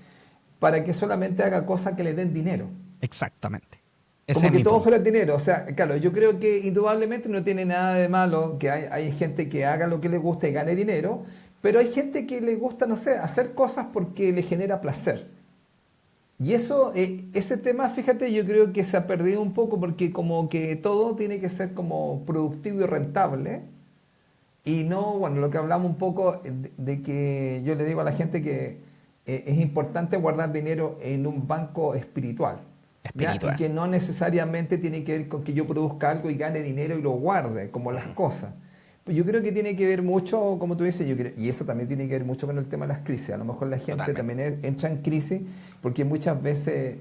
para que solamente haga cosas que le den dinero. Exactamente. Ese Como es que mi todo punto. fuera dinero. O sea, claro, yo creo que indudablemente no tiene nada de malo que hay gente que haga lo que le gusta y gane dinero, pero hay gente que le gusta, no sé, hacer cosas porque le genera placer. Y eso, ese tema, fíjate, yo creo que se ha perdido un poco porque como que todo tiene que ser como productivo y rentable. Y no, bueno, lo que hablamos un poco de que yo le digo a la gente que es importante guardar dinero en un banco espiritual, ¿ya? Y Espiritual. que no necesariamente tiene que ver con que yo produzca algo y gane dinero y lo guarde, como las cosas. Pues yo creo que tiene que ver mucho, como tú dices, y eso también tiene que ver mucho con el tema de las crisis. A lo mejor la gente Totalmente. también entra en crisis porque muchas veces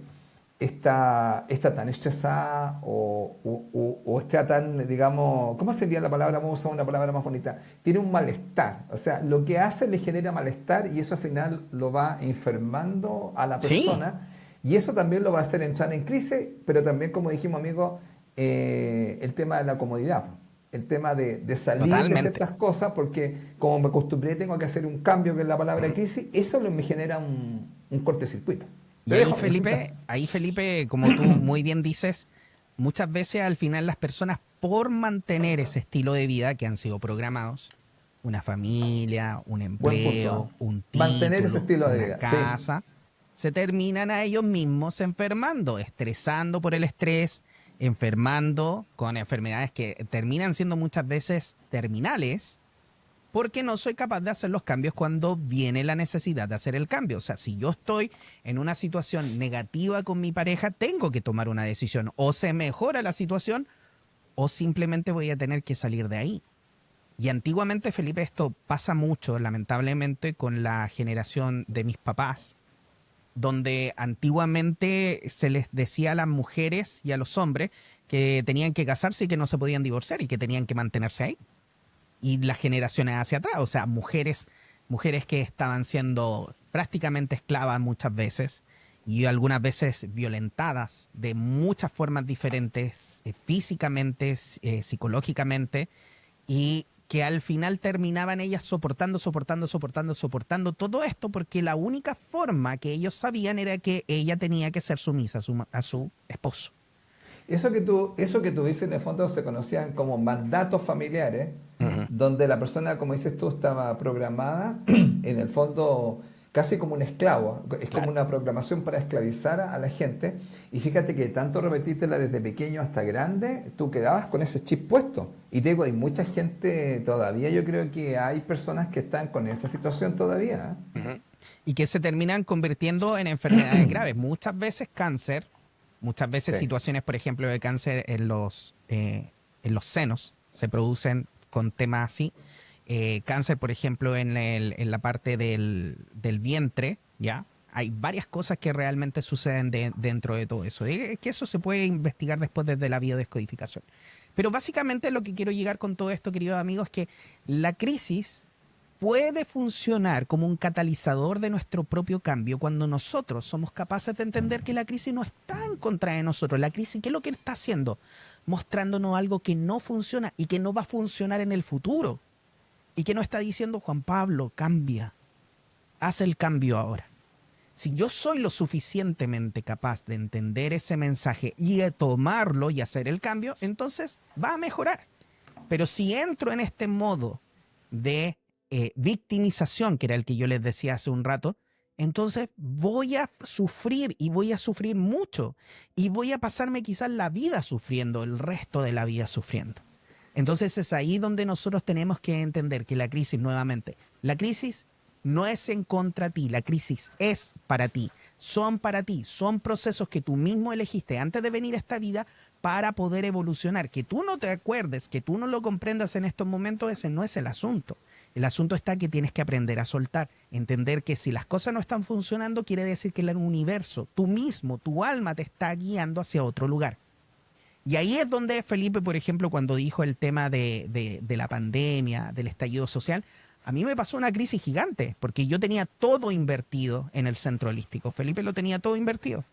está tan estresada o está tan, digamos, ¿cómo sería la palabra? Vamos a usar una palabra más bonita. Tiene un malestar. O sea, lo que hace le genera malestar y eso al final lo va enfermando a la Sí, persona y eso también lo va a hacer entrar en crisis, pero también, como dijimos, amigos, el tema de la comodidad. El tema de salir de totalmente. ciertas cosas, porque como me acostumbré, tengo que hacer un cambio que es la palabra crisis, eso me genera un cortocircuito. Y Te dejo, amigo. Ahí Felipe, como tú muy bien dices, muchas veces al final las personas por mantener ese estilo de vida que han sido programados, una familia, un Buen punto, ¿ah? empleo, un Mantener ese título, estilo de una vida. Sí. casa, se terminan a ellos mismos enfermando, estresando por el estrés, enfermando con enfermedades que terminan siendo muchas veces terminales porque no soy capaz de hacer los cambios cuando viene la necesidad de hacer el cambio. O sea, si yo estoy en una situación negativa con mi pareja, tengo que tomar una decisión. O se mejora la situación o simplemente voy a tener que salir de ahí. Y antiguamente, Felipe, esto pasa mucho, lamentablemente, con la generación de mis papás, donde antiguamente se les decía a las mujeres y a los hombres que tenían que casarse y que no se podían divorciar y que tenían que mantenerse ahí y las generaciones hacia atrás, o sea, mujeres que estaban siendo prácticamente esclavas muchas veces y algunas veces violentadas de muchas formas diferentes, físicamente, psicológicamente, y que al final terminaban ellas soportando todo esto porque la única forma que ellos sabían era que ella tenía que ser sumisa a su esposo. Eso que tú dices en el fondo se conocían como mandatos familiares, Ujú. donde la persona, como dices tú, estaba programada, en el fondo casi como un esclavo, es como Claro. una programación para esclavizar a la gente. Y fíjate que tanto repetírtela desde pequeño hasta grande, tú quedabas con ese chip puesto. Y te digo, hay mucha gente todavía, yo creo que hay personas que están con esa situación todavía. Ujú. Y que se terminan convirtiendo en enfermedades graves. Muchas veces cáncer, muchas veces ¿Eh? situaciones, por ejemplo, de cáncer en los senos se producen con temas así. Cáncer, por ejemplo, en la parte del vientre, ¿ya? Hay varias cosas que realmente suceden dentro de todo eso. Es que eso se puede investigar después desde la biodescodificación. Pero básicamente lo que quiero llegar con todo esto, queridos amigos, es que la crisis puede funcionar como un catalizador de nuestro propio cambio cuando nosotros somos capaces de entender que la crisis no está en contra de nosotros. La crisis, ¿qué es lo que está haciendo? Mostrándonos algo que no funciona y que no va a funcionar en el futuro. Y que no está diciendo, Juan Pablo, cambia, haz el cambio ahora. Si yo soy lo suficientemente capaz de entender ese mensaje y de tomarlo y hacer el cambio, entonces va a mejorar. Pero si entro en este modo de victimización, que era el que yo les decía hace un rato, entonces voy a sufrir y voy a sufrir mucho y voy a pasarme quizás la vida sufriendo, el resto de la vida sufriendo. Entonces es ahí donde nosotros tenemos que entender que la crisis, nuevamente, la crisis no es en contra de ti, la crisis es para ti, son procesos que tú mismo elegiste antes de venir a esta vida para poder evolucionar. Que tú no te acuerdes, que tú no lo comprendas en estos momentos, ese no es el asunto. El asunto está que tienes que aprender a soltar, entender que si las cosas no están funcionando, quiere decir que el universo, tú mismo, tu alma te está guiando hacia otro lugar. Y ahí es donde Felipe, por ejemplo, cuando dijo el tema de la pandemia, del estallido social, a mí me pasó una crisis gigante, porque yo tenía todo invertido en el centro holístico. Felipe lo tenía todo invertido.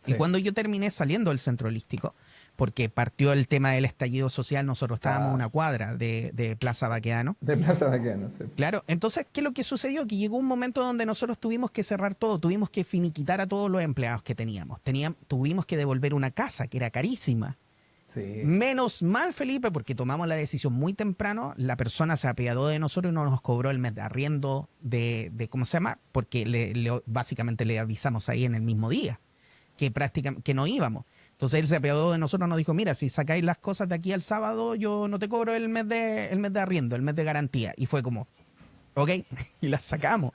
Y Sí. cuando yo terminé saliendo del centro holístico, porque partió el tema del estallido social, nosotros estábamos a una cuadra de Plaza Baquedano. De Plaza Baquedano, sí. Claro, entonces, ¿qué es lo que sucedió? Que llegó un momento donde nosotros tuvimos que cerrar todo, tuvimos que finiquitar a todos los empleados que teníamos. Tuvimos que devolver una casa que era carísima. Sí. Menos mal, Felipe, porque tomamos la decisión muy temprano, la persona se apiadó de nosotros y no nos cobró el mes de arriendo de ¿cómo se llama? Porque básicamente le avisamos ahí en el mismo día que no íbamos. Entonces él se apiadó de nosotros, nos dijo, mira, si sacáis las cosas de aquí al sábado, yo no te cobro el mes de arriendo, el mes de garantía. Y fue como, ok, y las sacamos.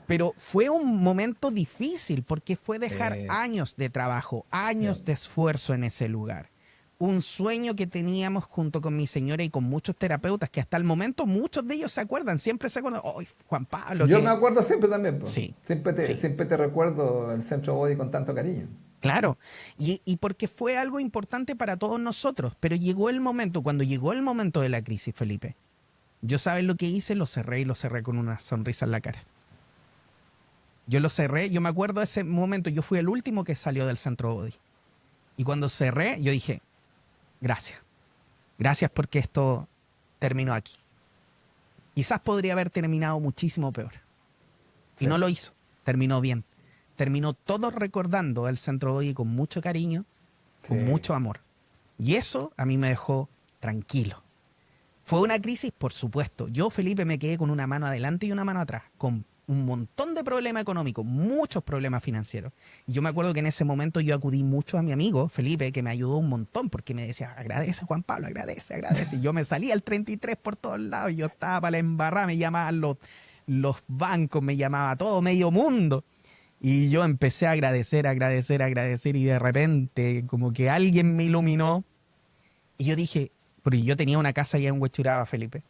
Pero fue un momento difícil porque fue dejar años de trabajo, años de esfuerzo en ese lugar. Un sueño que teníamos junto con mi señora y con muchos terapeutas que hasta el momento muchos de ellos se acuerdan, siempre se acuerdan, ¡ay, Juan Pablo! Yo me acuerdo siempre también, pues. Sí, Siempre te recuerdo el Centro Body con tanto cariño. Claro, y porque fue algo importante para todos nosotros, pero llegó el momento, cuando llegó el momento de la crisis, Felipe, yo sabes lo que hice, lo cerré y lo cerré con una sonrisa en la cara. Yo lo cerré, yo me acuerdo de ese momento, yo fui el último que salió del Centro Body. Y cuando cerré, yo dije, gracias. Gracias porque esto terminó aquí. Quizás podría haber terminado muchísimo peor. Y no lo hizo, terminó bien. Terminó todos recordando el Centro Body con mucho cariño, con mucho amor. Y eso a mí me dejó tranquilo. Fue una crisis, por supuesto. Yo, Felipe, me quedé con una mano adelante y una mano atrás, con un montón de problemas económicos, muchos problemas financieros. Y yo me acuerdo que en ese momento yo acudí mucho a mi amigo, Felipe, que me ayudó un montón, porque me decía, agradece, Juan Pablo, agradece, agradece. Y yo me salía al 33 por todos lados, y yo estaba para la embarrada, me llamaban los bancos, me llamaba todo, medio mundo. Y yo empecé a agradecer, agradecer, agradecer, y de repente como que alguien me iluminó. Y yo dije, porque yo tenía una casa allá en Huechuraba, Felipe,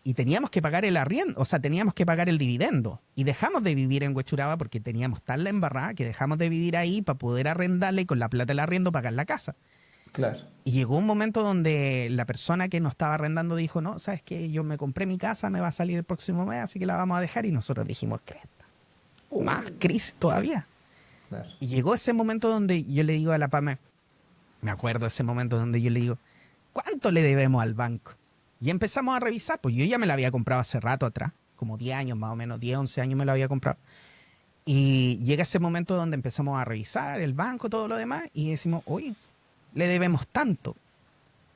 y teníamos que pagar el arriendo, o sea, teníamos que pagar el dividendo. Y dejamos de vivir en Huechuraba porque teníamos tal la embarrada que dejamos de vivir ahí para poder arrendarle y con la plata del arriendo pagar la casa. Claro. Y llegó un momento donde la persona que nos estaba arrendando dijo, no, ¿sabes qué? Yo me compré mi casa, me va a salir el próximo mes, así que la vamos a dejar. Y nosotros dijimos, ¿qué? Más crisis todavía. Claro. Y llegó ese momento donde yo le digo a la PAME, me acuerdo ese momento donde yo le digo, ¿cuánto le debemos al banco? Y empezamos a revisar, pues yo ya me la había comprado hace rato atrás, como 10 años más o menos, 10, 11 años me la había comprado. Y llega ese momento donde empezamos a revisar el banco, todo lo demás, y decimos, oye, le debemos tanto.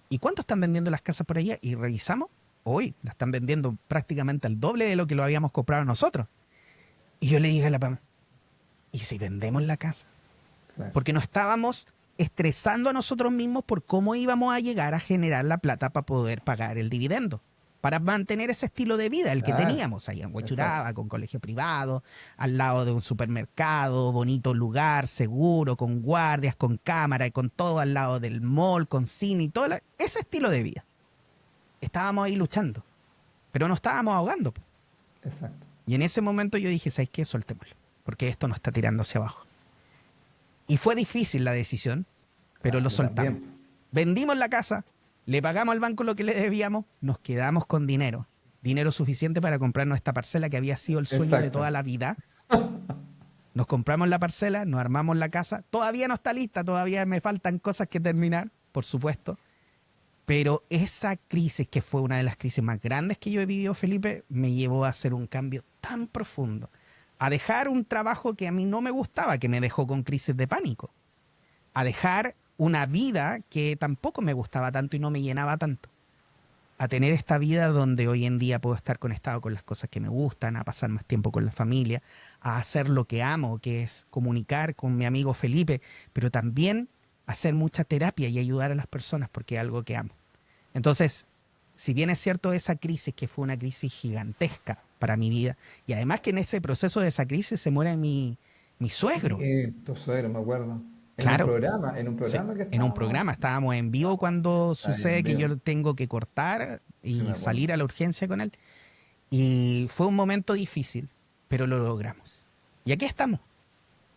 ¿Y cuánto están vendiendo las casas por allá? Y revisamos, hoy la están vendiendo prácticamente al doble de lo que lo habíamos comprado nosotros. Y yo le dije a la PAM, ¿y si vendemos la casa? Claro. Porque nos estábamos estresando a nosotros mismos por cómo íbamos a llegar a generar la plata para poder pagar el dividendo, para mantener ese estilo de vida, el que teníamos allá en Huechuraba, con colegio privado, al lado de un supermercado, bonito lugar, seguro, con guardias, con cámara y con todo al lado del mall, con cine y todo ese estilo de vida. Estábamos ahí luchando, pero nos estábamos ahogando. Exacto. Y en ese momento yo dije, ¿sabes qué? Soltémoslo, porque esto nos está tirando hacia abajo. Y fue difícil la decisión, pero lo soltamos. También. Vendimos la casa, le pagamos al banco lo que le debíamos, nos quedamos con dinero. Dinero suficiente para comprarnos esta parcela que había sido el sueño de toda la vida. Nos compramos la parcela, nos armamos la casa. Todavía no está lista, todavía me faltan cosas que terminar, por supuesto. Pero esa crisis, que fue una de las crisis más grandes que yo he vivido, Felipe, me llevó a hacer un cambio tan profundo. A dejar un trabajo que a mí no me gustaba, que me dejó con crisis de pánico. A dejar una vida que tampoco me gustaba tanto y no me llenaba tanto. A tener esta vida donde hoy en día puedo estar conectado con las cosas que me gustan, a pasar más tiempo con la familia, a hacer lo que amo, que es comunicar con mi amigo Felipe, pero también hacer mucha terapia y ayudar a las personas porque es algo que amo. Entonces, si bien es cierto esa crisis, que fue una crisis gigantesca para mi vida, y además que en ese proceso de esa crisis se muere mi suegro. Tu suegro, me acuerdo. Claro. En un programa Sí, que en un programa, estábamos en vivo cuando sucede que vivo. yo tengo que cortar y Sí, me acuerdo. salir a la urgencia con él. Y fue un momento difícil, pero lo logramos. Y aquí estamos.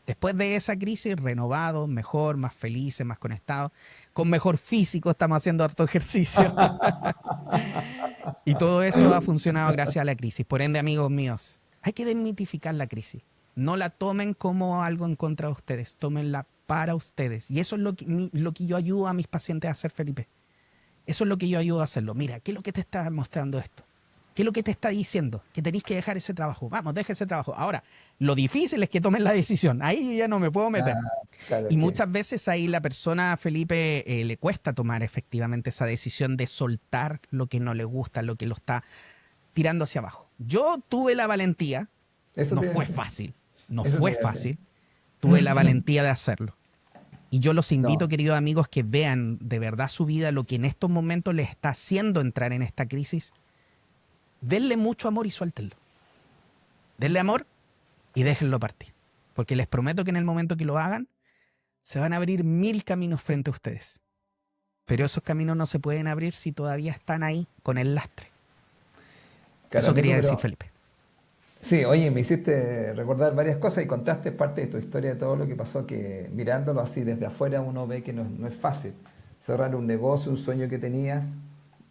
Después de esa crisis, renovados, mejor, más felices, más conectados, con mejor físico, estamos haciendo harto ejercicio. Y todo eso ha funcionado gracias a la crisis. Por ende, amigos míos, hay que desmitificar la crisis. No la tomen como algo en contra de ustedes, tómenla para ustedes. Y eso es lo que yo ayudo a mis pacientes a hacer, Felipe. Eso es lo que yo ayudo a hacerlo. Mira, ¿qué es lo que te está mostrando esto? ¿Qué es lo que te está diciendo? Que tenéis que dejar ese trabajo. Vamos, deja ese trabajo. Ahora, lo difícil es que tomen la decisión. Ahí ya no me puedo meter. Claro Y muchas veces ahí la persona, Felipe, le cuesta tomar efectivamente esa decisión de soltar lo que no le gusta, lo que lo está tirando hacia abajo. Yo tuve la valentía, Eso no te iba a fue decir. fácil, no Eso fue te iba a decir. fácil, tuve la valentía de hacerlo. Y yo los invito, No. queridos amigos, que vean de verdad su vida, lo que en estos momentos les está haciendo entrar en esta crisis. Denle mucho amor y suéltenlo. Denle amor y déjenlo partir. Porque les prometo que en el momento que lo hagan, se van a abrir 1000 caminos frente a ustedes. Pero esos caminos no se pueden abrir si todavía están ahí con el lastre. Claro, Eso quería amigo, decir, pero Felipe. sí, oye, me hiciste recordar varias cosas y contaste parte de tu historia, de todo lo que pasó, que mirándolo así desde afuera uno ve que no es fácil. Cerrar un negocio, un sueño que tenías,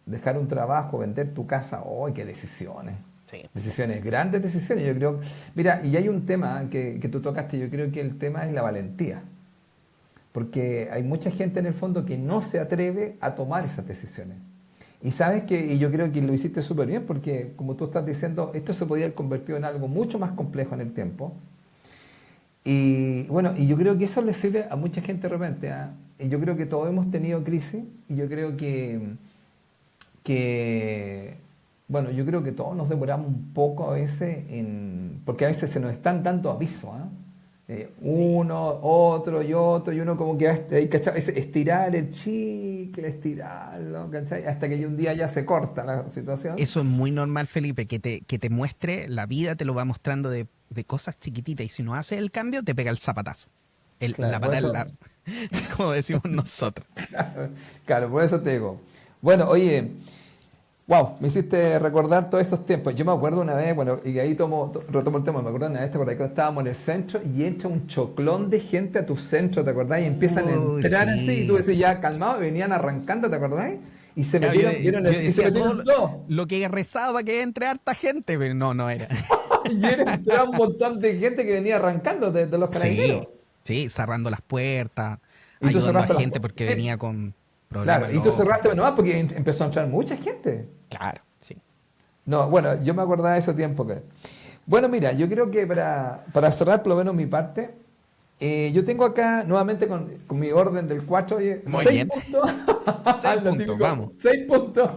dejar un trabajo, vender tu casa, ¡oh, qué decisiones! Sí. Decisiones, grandes decisiones, yo creo. Mira, y hay un tema que tú tocaste, yo creo que el tema es la valentía. Porque hay mucha gente en el fondo que no se atreve a tomar esas decisiones. Y sabes que, y yo creo que lo hiciste súper bien, porque como tú estás diciendo, esto se podía haber convertido en algo mucho más complejo en el tiempo. Y bueno, y yo creo que eso le sirve a mucha gente de repente. ¿Ah? Y yo creo que todos hemos tenido crisis, y yo creo bueno, yo creo que todos nos demoramos un poco a veces, porque a veces se nos están dando avisos, ¿ah? Uno, otro y otro, y uno como que hay que estirar el chicle, estirarlo, ¿cachai? Hasta que un día ya se corta la situación. Eso es muy normal, Felipe, que te muestre, la vida te lo va mostrando de cosas chiquititas. Y si no haces el cambio, te pega el zapatazo. Claro, La por patada, eso, como decimos nosotros. claro, por eso te digo. Bueno, oye, wow, me hiciste recordar todos esos tiempos. Yo me acuerdo una vez, bueno, y ahí retomo el tema, me acuerdo una vez, ¿te acordás que estábamos en el centro y entra un choclón de gente a tu centro, ¿te acordás? Y empiezan a Uy, entrar así, y tú sí. decís ya calmado, y venían arrancando, ¿te acordás? Y se Claro, yo, metieron, vieron, yo y se decía todo metieron todos. lo que rezaba que entre harta gente, pero no era. Y entraba un montón de gente que venía arrancando de los carabineros. Sí, sí, cerrando las puertas, Y tú ayudando a cerraste las gente puertas. porque Sí, venía con claro, problemas y tú lógicos. cerraste nomás porque empezó a entrar mucha gente. Claro, sí. No, bueno, yo me acordaba de ese tiempo que. Bueno, mira, yo creo que para cerrar por lo menos mi parte, yo tengo acá nuevamente con mi orden del 4, oye, Muy 6 bien. puntos. 6 Lo puntos, típico, vamos. 6 puntos.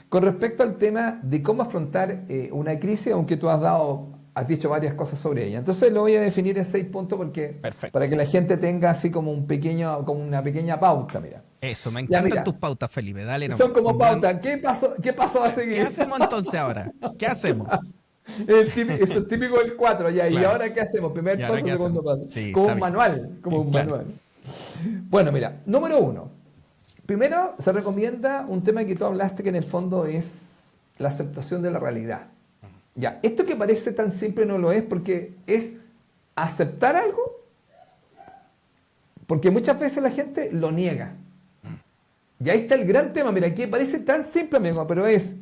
Con respecto al tema de cómo afrontar una crisis, aunque tú has dicho varias cosas sobre ella. Entonces lo voy a definir en 6 puntos porque Perfecto. para que la gente tenga así como como una pequeña pauta, mira. Eso, me Ya, encantan mira, tus pautas, Felipe. Dale nomás. son como pautas. ¿Qué pasó a ¿Qué seguir? hacemos entonces ahora? ¿Qué hacemos? Eso es típico del 4 ya. ¿Y Claro. ahora qué hacemos? Primer ¿Y ahora paso, qué segundo hacemos? paso. Sí, Como está un bien. manual. Como un Claro. manual. Bueno, mira, número 1. Primero se recomienda un tema que tú hablaste que en el fondo es la aceptación de la realidad. Ya, esto que parece tan simple no lo es porque es aceptar algo, porque muchas veces la gente lo niega. Y ahí está el gran tema, mira, aquí parece tan simple, amigo, pero es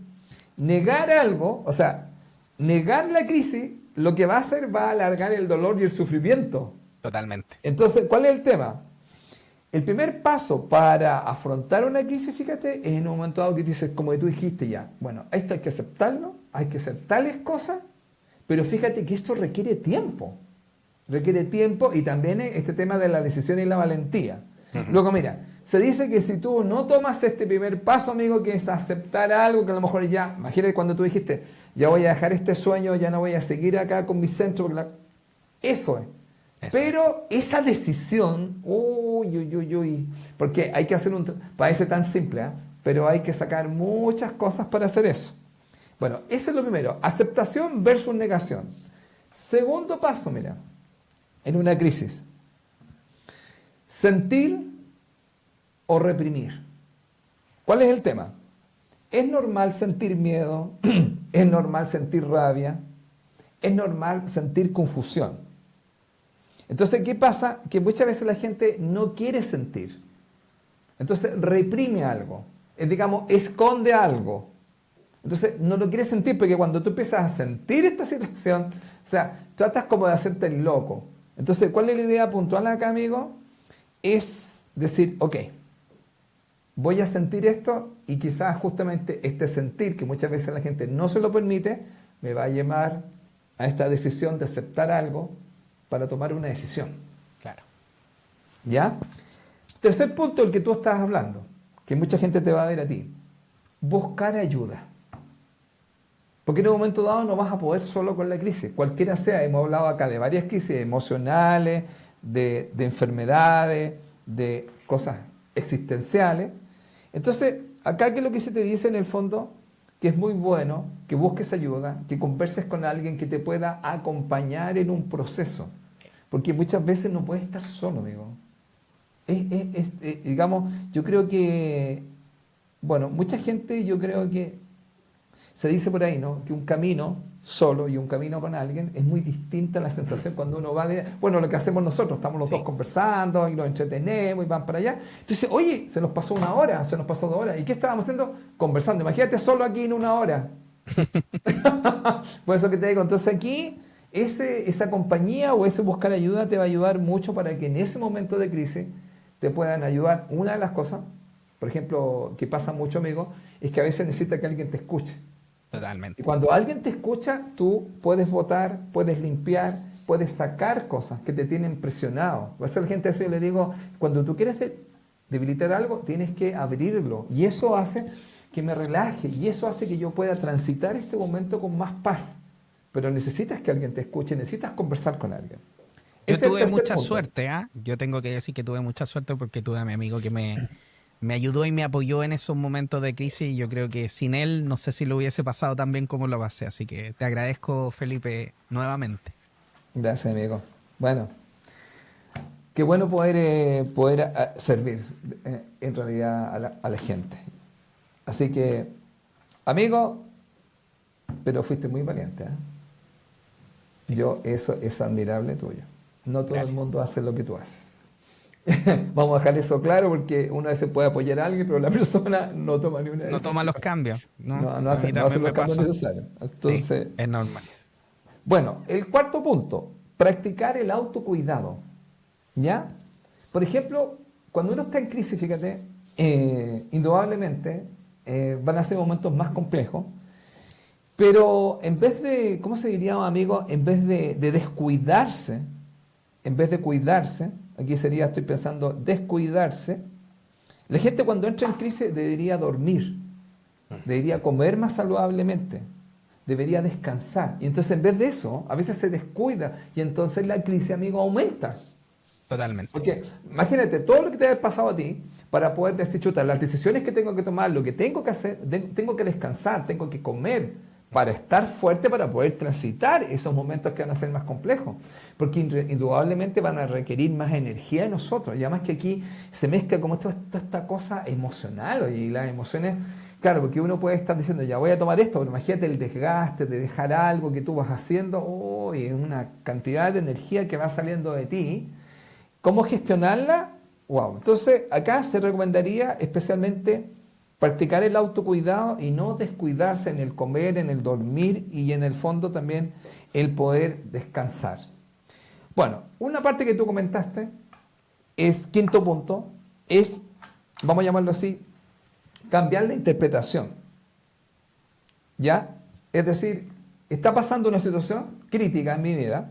negar algo, o sea, negar la crisis, lo que va a hacer va a alargar el dolor y el sufrimiento. Totalmente. Entonces, ¿cuál es el tema? El primer paso para afrontar una crisis, fíjate, es en un momento dado que dices, como tú dijiste ya, bueno, esto hay que aceptarlo, hay que hacer tales cosas, pero fíjate que esto requiere tiempo y también este tema de la decisión y la valentía. Luego, mira, se dice que si tú no tomas este primer paso, amigo, que es aceptar algo que a lo mejor ya, imagínate cuando tú dijiste, ya voy a dejar este sueño, ya no voy a seguir acá con mi centro, eso es. Eso. Pero esa decisión, porque hay que hacer parece tan simple, ¿eh? Pero hay que sacar muchas cosas para hacer eso. Bueno, eso es lo primero, aceptación versus negación. Segundo paso, mira, en una crisis, sentir o reprimir. ¿Cuál es el tema? Es normal sentir miedo, es normal sentir rabia, es normal sentir confusión. Entonces, ¿qué pasa? Que muchas veces la gente no quiere sentir. Entonces, reprime algo. Digamos, esconde algo. Entonces, no lo quiere sentir porque cuando tú empiezas a sentir esta situación, o sea, tratas como de hacerte el loco. Entonces, ¿cuál es la idea puntual acá, amigo? es decir, ok, voy a sentir esto y quizás justamente este sentir que muchas veces la gente no se lo permite, me va a llevar a esta decisión de aceptar algo para tomar una decisión. Claro. ¿Ya? Tercer punto, el que tú estás hablando, que mucha gente te va a ver a ti. Buscar ayuda. Porque en un momento dado no vas a poder solo con la crisis, cualquiera sea. Hemos hablado acá de varias crisis emocionales, de enfermedades, de cosas existenciales. Entonces, acá, ¿qué es lo que se te dice en el fondo? Que es muy bueno que busques ayuda, que converses con alguien que te pueda acompañar en un proceso. Porque muchas veces no puedes estar solo, amigo. Digamos, yo creo que, bueno, mucha gente, yo creo que se dice por ahí, ¿no? Que un camino solo y un camino con alguien es muy distinta a la sensación cuando uno va de, bueno, lo que hacemos nosotros, estamos los dos conversando y nos entretenemos y van para allá. Entonces, oye, se nos pasó 1 hora, se nos pasó 2 horas. ¿Y qué estábamos haciendo? Conversando. Imagínate solo aquí en 1 hora. Por eso que te digo, entonces aquí esa compañía o ese buscar ayuda te va a ayudar mucho para que en ese momento de crisis te puedan ayudar. Una de las cosas, por ejemplo, que pasa mucho, amigo, es que a veces necesita que alguien te escuche. Totalmente. Y cuando alguien te escucha, tú puedes votar, puedes limpiar, puedes sacar cosas que te tienen presionado. Por eso a la gente eso yo le digo, cuando tú quieres debilitar algo, tienes que abrirlo. Y eso hace que me relaje y eso hace que yo pueda transitar este momento con más paz. Pero necesitas que alguien te escuche, necesitas conversar con alguien. Yo Ese es el tuve tercer mucha punto. suerte, ¿ah? Yo tengo que decir que tuve mucha suerte porque tuve a mi amigo que me ayudó y me apoyó en esos momentos de crisis y yo creo que sin él no sé si lo hubiese pasado tan bien como lo pasé. Así que te agradezco, Felipe, nuevamente. Gracias, amigo. Bueno, qué bueno poder servir en realidad a la gente. Así que, amigo, pero fuiste muy valiente, ¿eh? Eso es admirable tuyo. No todo el Gracias. mundo hace lo que tú haces. Vamos a dejar eso claro porque uno a veces puede apoyar a alguien, pero la persona no toma ni una No toma decisión. los cambios, ¿no? No A mí hace también los me cambios pasa. necesarios. Sí, Entonces, es normal. bueno, el cuarto punto, practicar el autocuidado. ¿Ya? Por ejemplo, cuando uno está en crisis, fíjate, indudablemente van a ser momentos más complejos, pero en vez de, ¿cómo se diría, amigo? En vez de descuidarse, en vez de cuidarse, aquí sería, estoy pensando, descuidarse, la gente cuando entra en crisis debería dormir, debería comer más saludablemente, debería descansar. Y entonces en vez de eso, a veces se descuida y entonces la crisis, amigo, aumenta. Totalmente. Porque imagínate todo lo que te ha pasado a ti para poder decir, chuta, las decisiones que tengo que tomar, lo que tengo que hacer, tengo que descansar, tengo que comer para estar fuerte, para poder transitar esos momentos que van a ser más complejos. Porque indudablemente van a requerir más energía de nosotros. Y además que aquí se mezcla como toda esta cosa emocional. Y las emociones, claro, porque uno puede estar diciendo, ya voy a tomar esto, pero imagínate el desgaste de dejar algo que tú vas haciendo, y una cantidad de energía que va saliendo de ti. ¿Cómo gestionarla? Wow. Entonces, acá se recomendaría especialmente practicar el autocuidado y no descuidarse en el comer, en el dormir y en el fondo también el poder descansar. Bueno, una parte que tú comentaste es, quinto punto, es, vamos a llamarlo así, cambiar la interpretación. ¿Ya? Es decir, está pasando una situación crítica en mi vida.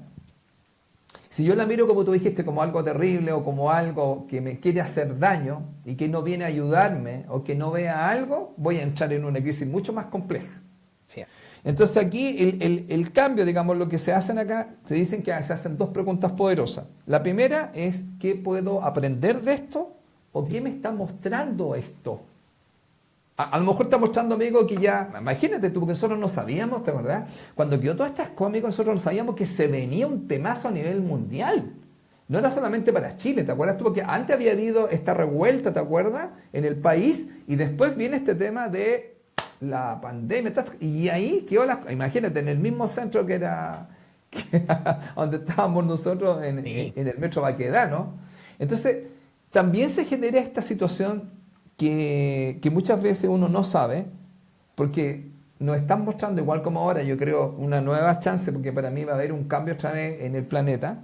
Si yo la miro, como tú dijiste, como algo terrible o como algo que me quiere hacer daño y que no viene a ayudarme o que no vea algo, voy a entrar en una crisis mucho más compleja. Sí. Entonces aquí el cambio, digamos, lo que se hacen acá, se dicen que se hacen dos preguntas poderosas. La primera es, ¿qué puedo aprender de esto? ¿O qué me está mostrando esto? A lo mejor está mostrando, amigo, que ya, imagínate tú, porque nosotros no sabíamos, ¿te acordás? Cuando quedó todas estas cosas, amigos, nosotros no sabíamos que se venía un temazo a nivel mundial. No era solamente para Chile, ¿te acuerdas tú? Porque antes había habido esta revuelta, ¿te acuerdas? En el país, y después viene este tema de la pandemia, y ahí quedó imagínate, en el mismo centro que era donde estábamos nosotros, en el Metro Baquedano. Entonces, también se genera esta situación que muchas veces uno no sabe, porque nos están mostrando, igual como ahora, yo creo, una nueva chance, porque para mí va a haber un cambio otra vez en el planeta.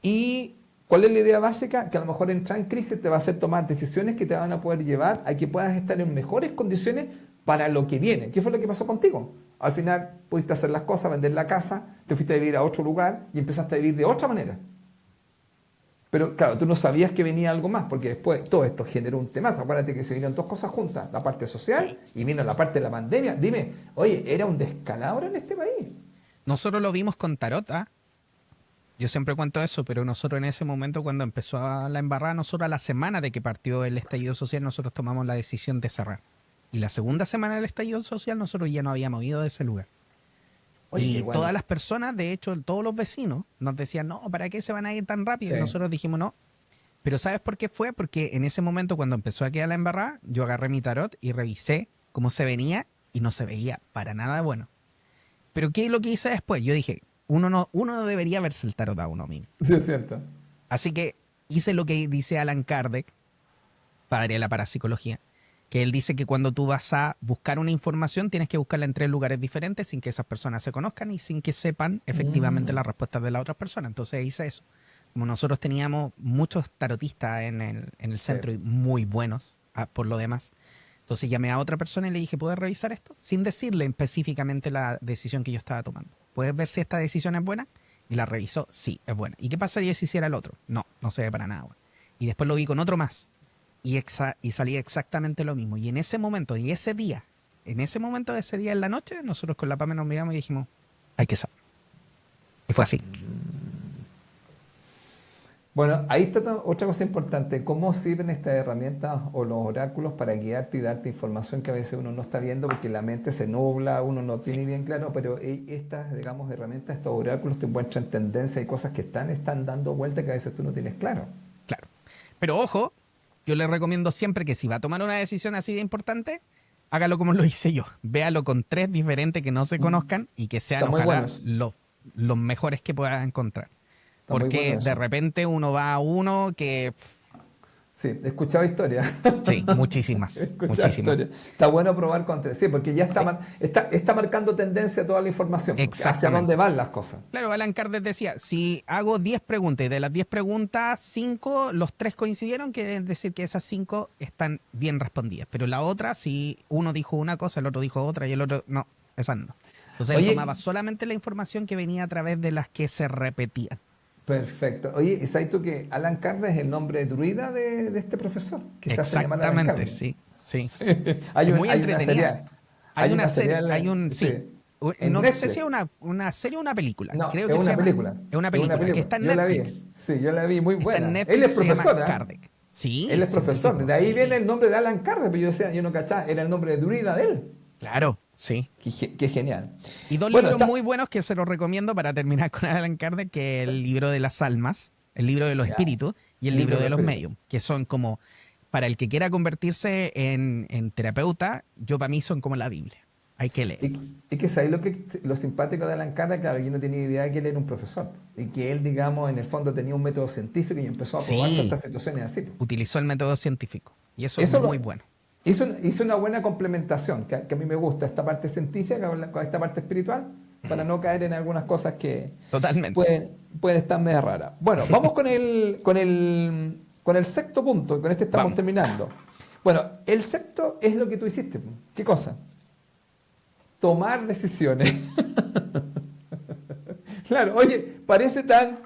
Y ¿Cuál es la idea básica? Que a lo mejor entrar en crisis te va a hacer tomar decisiones que te van a poder llevar a que puedas estar en mejores condiciones para lo que viene. ¿Qué fue lo que pasó contigo? Al final pudiste hacer las cosas, vender la casa, te fuiste a vivir a otro lugar y empezaste a vivir de otra manera. Pero claro, tú no sabías que venía algo más, porque después todo esto generó un temazo. Acuérdate que se vinieron dos cosas juntas, la parte social y vino la parte de la pandemia. Dime, oye, era un descalabro en este país. Nosotros lo vimos con Tarot, ¿ah? Yo siempre cuento eso, pero nosotros en ese momento, cuando empezó la embarrada, nosotros a la semana de que partió el estallido social, nosotros tomamos la decisión de cerrar. Y la segunda semana del estallido social, nosotros ya no habíamos ido de ese lugar. Oye, Y qué bueno. todas las personas, de hecho, todos los vecinos nos decían, no, ¿para qué se van a ir tan rápido? Sí. Y nosotros dijimos, no. Pero ¿sabes por qué fue? Porque en ese momento, cuando empezó a quedar la embarrada, yo agarré mi tarot y revisé cómo se venía y no se veía para nada bueno. Pero ¿qué es lo que hice después? Yo dije, uno no debería verse el tarot a uno mismo. Sí, es cierto. Así que hice lo que dice Alan Kardec, padre de la parapsicología, que él dice que cuando tú vas a buscar una información tienes que buscarla en 3 lugares diferentes sin que esas personas se conozcan y sin que sepan efectivamente las respuestas de la otra persona. Entonces hice eso. Como nosotros teníamos muchos tarotistas en el centro y muy buenos por lo demás, entonces llamé a otra persona y le dije, ¿puedes revisar esto? Sin decirle específicamente la decisión que yo estaba tomando. ¿Puedes ver si esta decisión es buena? Y la revisó, sí, es buena. ¿Y qué pasaría si hiciera el otro? No, no se ve para nada bueno. Y después lo vi con otro más. Y salía exactamente lo mismo. Y en ese momento, y ese día en la noche, nosotros con la PAME nos miramos y dijimos, hay que saber. Y fue así. Bueno, ahí está otra cosa importante. ¿Cómo sirven estas herramientas o los oráculos para guiarte y darte información que a veces uno no está viendo porque la mente se nubla, uno no tiene bien claro, pero estas, digamos, herramientas, estos oráculos te muestran tendencias y cosas que están dando vuelta que a veces tú no tienes claro. Claro. Pero ojo, yo le recomiendo siempre que si va a tomar una decisión así de importante, hágalo como lo hice yo. Véalo con 3 diferentes que no se conozcan y que sean Están muy ojalá buenos. los mejores que pueda encontrar. Está muy Porque bueno eso. de repente uno va a uno que... Sí, he escuchado historias. Sí, He muchísimas. escuchado Muchísimas. historias. Está bueno probar con 3. Sí, porque ya está marcando tendencia toda la información. Hacia Exactamente. dónde van las cosas. Claro, Alan Kardec decía, si hago 10 preguntas y de las 10 preguntas, 5, los 3 coincidieron, quiere decir que esas 5 están bien respondidas. Pero la otra, si uno dijo una cosa, el otro dijo otra y el otro, no, esas no. Entonces él Oye, tomaba solamente la información que venía a través de las que se repetían. perfecto. Oye, ¿y sabes tú que Alan Kardec es el nombre druida de este profesor? Que se hace llamar Alan Exactamente, Kardec. sí. Hay, Es muy hay una entretenida. serie. Hay una serie, serial, hay un, sí. en No sé Netflix. si es una serie o una película. No, Creo es que se una llama- película. Es una película que está en Yo la vi. Netflix. Sí, yo la vi, muy Está buena. en Netflix, Él es se llama profesor, ¿eh? Kardec. Sí, Él es profesor. científico, De ahí sí. viene el nombre de Alan Kardec, pero yo decía, yo no cachaba, era el nombre de druida de él. Claro, sí. Qué genial. Y 2 Bueno, libros muy buenos que se los recomiendo para terminar con Alan Kardec, que es el libro de las almas, el libro de los Ya. espíritus y el libro de los medios, que son como, para el que quiera convertirse en terapeuta, yo para mí son como la Biblia. Hay que leer. Y que sabéis lo simpático de Alan Kardec, claro, yo no tenía idea de que él era un profesor. Y que él, digamos, en el fondo tenía un método científico y empezó a probar Sí. todas estas situaciones así. Utilizó el método científico. Y eso Eso es lo- muy bueno. Hizo una buena complementación, que a mí me gusta, esta parte científica con esta parte espiritual, para no caer en algunas cosas que Totalmente. pueden estar medio raras. Bueno, vamos con el sexto punto, con este estamos Vamos. terminando. Bueno, el sexto es lo que tú hiciste. ¿Qué cosa? Tomar decisiones. Claro, oye, parece tan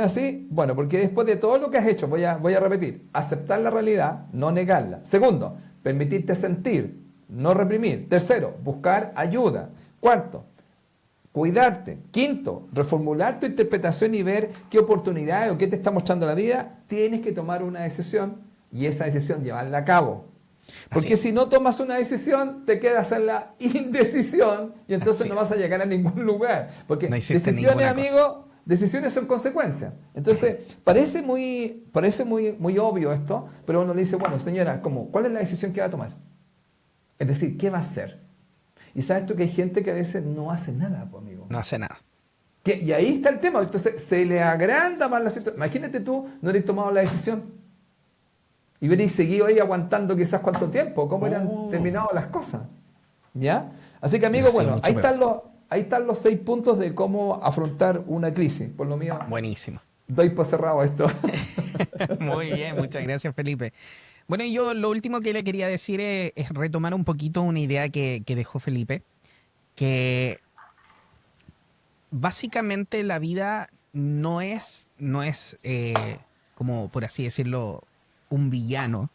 así. Bueno, porque después de todo lo que has hecho, voy a repetir, aceptar la realidad, no negarla. Segundo, permitirte sentir, no reprimir. Tercero, buscar ayuda. Cuarto, cuidarte. Quinto, reformular tu interpretación y ver qué oportunidades o qué te está mostrando la vida. Tienes que tomar una decisión y esa decisión llevarla a cabo. Porque Así. si no tomas una decisión, te quedas en la indecisión y entonces Así no es. vas a llegar a ningún lugar. Porque No hiciste decisiones, ninguna cosa. amigo, decisiones son consecuencias. Entonces, parece muy obvio esto, pero uno le dice, bueno, señora, ¿cuál es la decisión que va a tomar? Es decir, ¿qué va a hacer? Y sabes tú que hay gente que a veces no hace nada, pues, amigo. No hace nada. Y ahí está el tema. Entonces, se le agranda más la situación. Imagínate tú, no habrías tomado la decisión. Y hubierais seguido ahí aguantando quizás cuánto tiempo, cómo hubieran terminado las cosas. ¿Ya? Así que, amigo, Hubiera sido bueno, mucho ahí están los 6 puntos de cómo afrontar una crisis. Por lo mío, Buenísimo. doy por cerrado esto. Muy bien, muchas gracias, Felipe. Bueno, y yo lo último que le quería decir es retomar un poquito una idea que dejó Felipe, que básicamente la vida no es como por así decirlo, un villano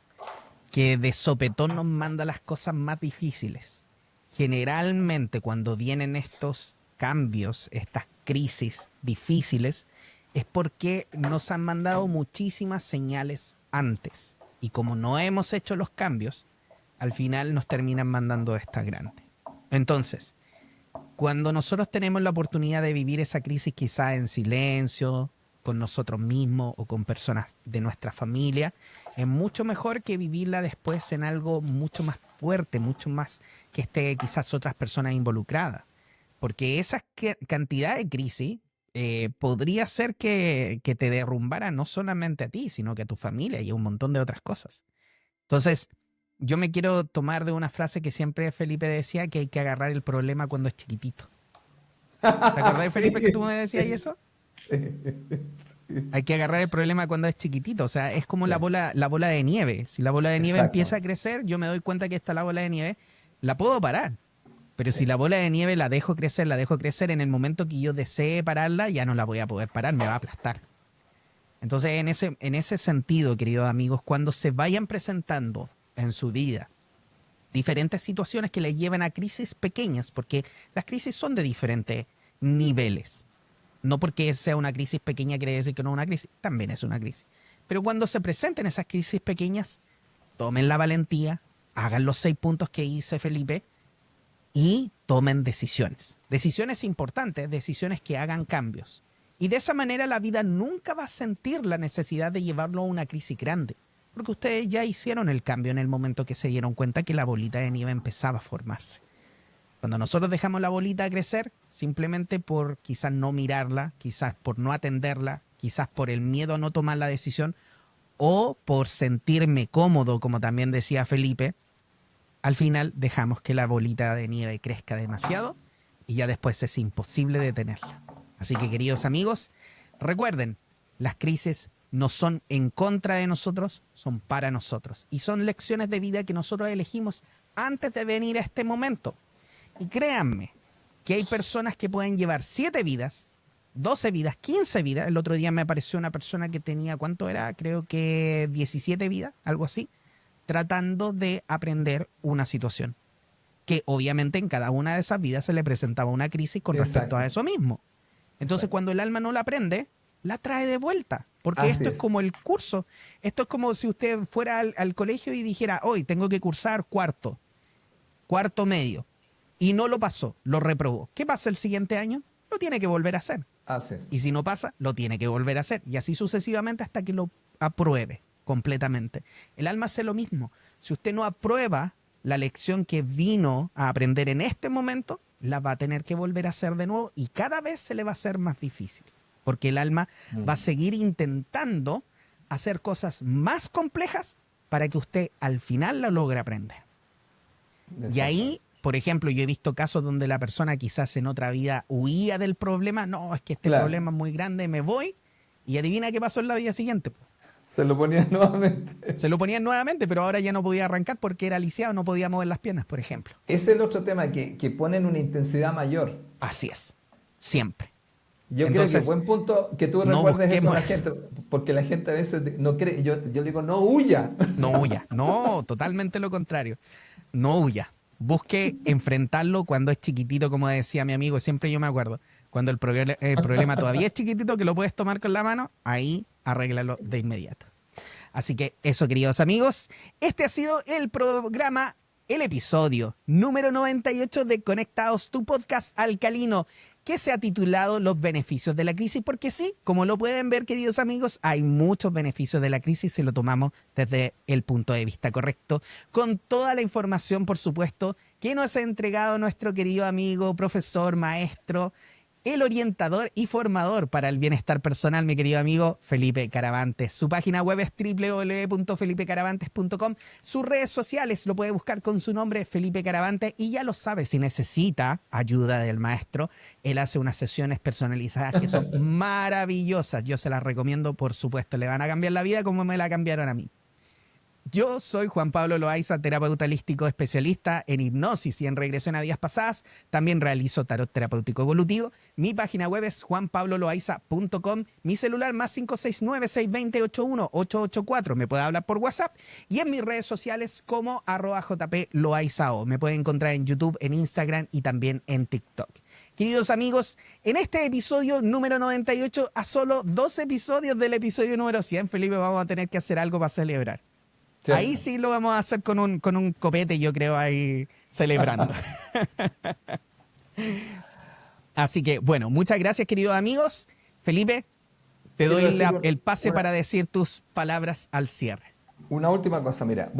que de sopetón nos manda las cosas más difíciles. Generalmente cuando vienen estos cambios, estas crisis difíciles, es porque nos han mandado muchísimas señales antes. Y como no hemos hecho los cambios, al final nos terminan mandando esta grande. Entonces, cuando nosotros tenemos la oportunidad de vivir esa crisis quizá en silencio, con nosotros mismos o con personas de nuestra familia, es mucho mejor que vivirla después en algo mucho más fuerte, mucho más que esté quizás otras personas involucradas. Porque esa cantidad de crisis podría ser que te derrumbara no solamente a ti, sino que a tu familia y a un montón de otras cosas. Entonces, yo me quiero tomar de una frase que siempre Felipe decía, que hay que agarrar el problema cuando es chiquitito. ¿Te acordás, Felipe, que tú me decías eso? Hay que agarrar el problema cuando es chiquitito. O sea, es como Claro. la bola de nieve. Si la bola de nieve empieza a Exactamente. crecer, yo me doy cuenta que está la bola de nieve, la puedo parar. Pero si Sí. la bola de nieve la dejo crecer, en el momento que yo desee pararla, ya no la voy a poder parar, me va a aplastar. Entonces, en ese sentido, queridos amigos, cuando se vayan presentando en su vida diferentes situaciones que le lleven a crisis pequeñas, porque las crisis son de diferentes niveles. No porque sea una crisis pequeña quiere decir que no es una crisis, también es una crisis. Pero cuando se presenten esas crisis pequeñas, tomen la valentía, hagan los 6 puntos que hice Felipe y tomen decisiones. Decisiones importantes, decisiones que hagan cambios. Y de esa manera la vida nunca va a sentir la necesidad de llevarlo a una crisis grande. Porque ustedes ya hicieron el cambio en el momento que se dieron cuenta que la bolita de nieve empezaba a formarse. Cuando nosotros dejamos la bolita crecer, simplemente por quizás no mirarla, quizás por no atenderla, quizás por el miedo a no tomar la decisión, o por sentirme cómodo, como también decía Felipe, al final dejamos que la bolita de nieve crezca demasiado y ya después es imposible detenerla. Así que, queridos amigos, recuerden, las crisis no son en contra de nosotros, son para nosotros. Y son lecciones de vida que nosotros elegimos antes de venir a este momento. Y créanme que hay personas que pueden llevar 7 vidas, 12 vidas, 15 vidas. El otro día me apareció una persona que tenía, ¿cuánto era? Creo que 17 vidas, algo así, tratando de aprender una situación. Que obviamente en cada una de esas vidas se le presentaba una crisis con respecto a Exacto. eso mismo. Entonces, Exacto. cuando el alma no la aprende, la trae de vuelta. Porque Así esto es es. como el curso. Esto es como si usted fuera al colegio y dijera, hoy tengo que cursar cuarto medio. Y no lo pasó, lo reprobó. ¿Qué pasa el siguiente año? Lo tiene que volver a hacer. Así es. Y si no pasa, lo tiene que volver a hacer. Y así sucesivamente hasta que lo apruebe completamente. El alma hace lo mismo. Si usted no aprueba la lección que vino a aprender en este momento, la va a tener que volver a hacer de nuevo y cada vez se le va a hacer más difícil. Porque el alma va a seguir intentando hacer cosas más complejas para que usted al final la logre aprender. Y ahí, Exactamente. por ejemplo, yo he visto casos donde la persona quizás en otra vida huía del problema. No, es que este Claro. problema es muy grande, me voy. Y adivina qué pasó en la vida siguiente. Se lo ponía nuevamente. Se lo ponían nuevamente, pero ahora ya no podía arrancar porque era lisiado, no podía mover las piernas, por ejemplo. Ese es el otro tema que ponen una intensidad mayor. Así es, siempre. Yo creo que Entonces, buen punto que tú no recuerdes eso a busquemos la eso. gente, porque la gente a veces no cree. Yo digo, no huya. No huya. No, totalmente lo contrario. No huya. Busque enfrentarlo cuando es chiquitito, como decía mi amigo, siempre yo me acuerdo. Cuando el problema todavía es chiquitito, que lo puedes tomar con la mano, ahí arréglalo de inmediato. Así que eso, queridos amigos, este ha sido el programa, el episodio número 98 de Conectados, tu podcast alcalino, que se ha titulado Los beneficios de la crisis, porque sí, como lo pueden ver, queridos amigos, hay muchos beneficios de la crisis si lo tomamos desde el punto de vista correcto, con toda la información, por supuesto, que nos ha entregado nuestro querido amigo, profesor, maestro, el orientador y formador para el bienestar personal, mi querido amigo Felipe Caravantes. Su página web es www.felipecaravantes.com. Sus redes sociales lo puede buscar con su nombre, Felipe Caravantes, y ya lo sabe, si necesita ayuda del maestro, él hace unas sesiones personalizadas que son maravillosas. Yo se las recomiendo, por supuesto. Le van a cambiar la vida como me la cambiaron a mí. Yo soy Juan Pablo Loaiza, terapeuta holístico especialista en hipnosis y en regresión a vidas pasadas. También realizo tarot terapéutico evolutivo. Mi página web es juanpabloloaiza.com. Mi celular más 569-620-81884. Me puede hablar por WhatsApp. Y en mis redes sociales como @jploaizao. Me puede encontrar en YouTube, en Instagram y también en TikTok. Queridos amigos, en este episodio número 98, a solo 2 episodios del episodio número 100, Felipe, vamos a tener que hacer algo para celebrar. Cierto. Ahí sí lo vamos a hacer con un copete, yo creo, ahí celebrando. Así que, bueno, muchas gracias, queridos amigos. Felipe, te doy el pase para decir tus palabras al cierre. Una última cosa, mira,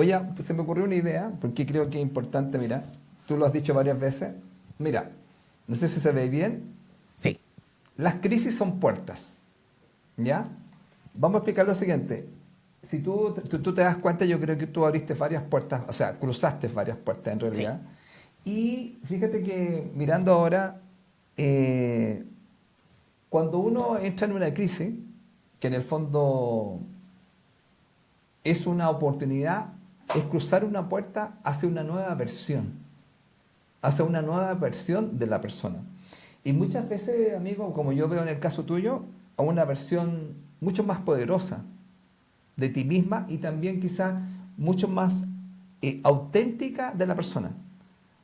se me ocurrió una idea, porque creo que es importante, mira, tú lo has dicho varias veces. Mira, no sé si se ve bien. Sí. Las crisis son puertas, ¿ya? Vamos a explicar lo siguiente. Si tú te das cuenta, yo creo que tú abriste varias puertas, o sea, cruzaste varias puertas en realidad. Sí. Y fíjate que mirando ahora, cuando uno entra en una crisis, que en el fondo es una oportunidad, es cruzar una puerta hacia una nueva versión de la persona. Y muchas veces, amigo, como yo veo en el caso tuyo, a una versión mucho más poderosa de ti misma y también quizás mucho más auténtica de la persona.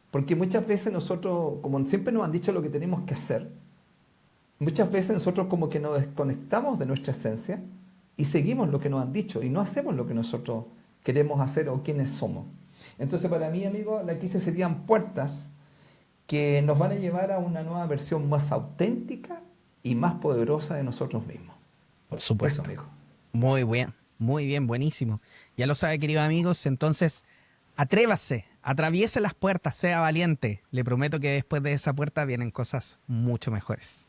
Porque muchas veces nosotros, como siempre nos han dicho lo que tenemos que hacer, muchas veces nosotros como que nos desconectamos de nuestra esencia y seguimos lo que nos han dicho y no hacemos lo que nosotros queremos hacer o quienes somos. Entonces para mí, amigo, la crisis serían puertas que nos van a llevar a una nueva versión más auténtica y más poderosa de nosotros mismos. Por supuesto. Eso, amigo. Muy bien. Muy bien, buenísimo. Ya lo sabe, queridos amigos, entonces atrévase, atraviese las puertas, sea valiente. Le prometo que después de esa puerta vienen cosas mucho mejores.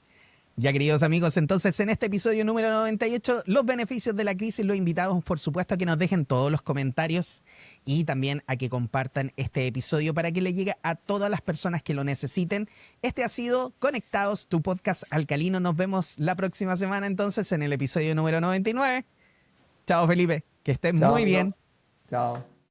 Ya, queridos amigos, entonces en este episodio número 98, los beneficios de la crisis, los invitamos, por supuesto, a que nos dejen todos los comentarios y también a que compartan este episodio para que le llegue a todas las personas que lo necesiten. Este ha sido Conectados, tu podcast alcalino. Nos vemos la próxima semana entonces en el episodio número 99. Chao, Felipe. Que estés muy bien. Chao.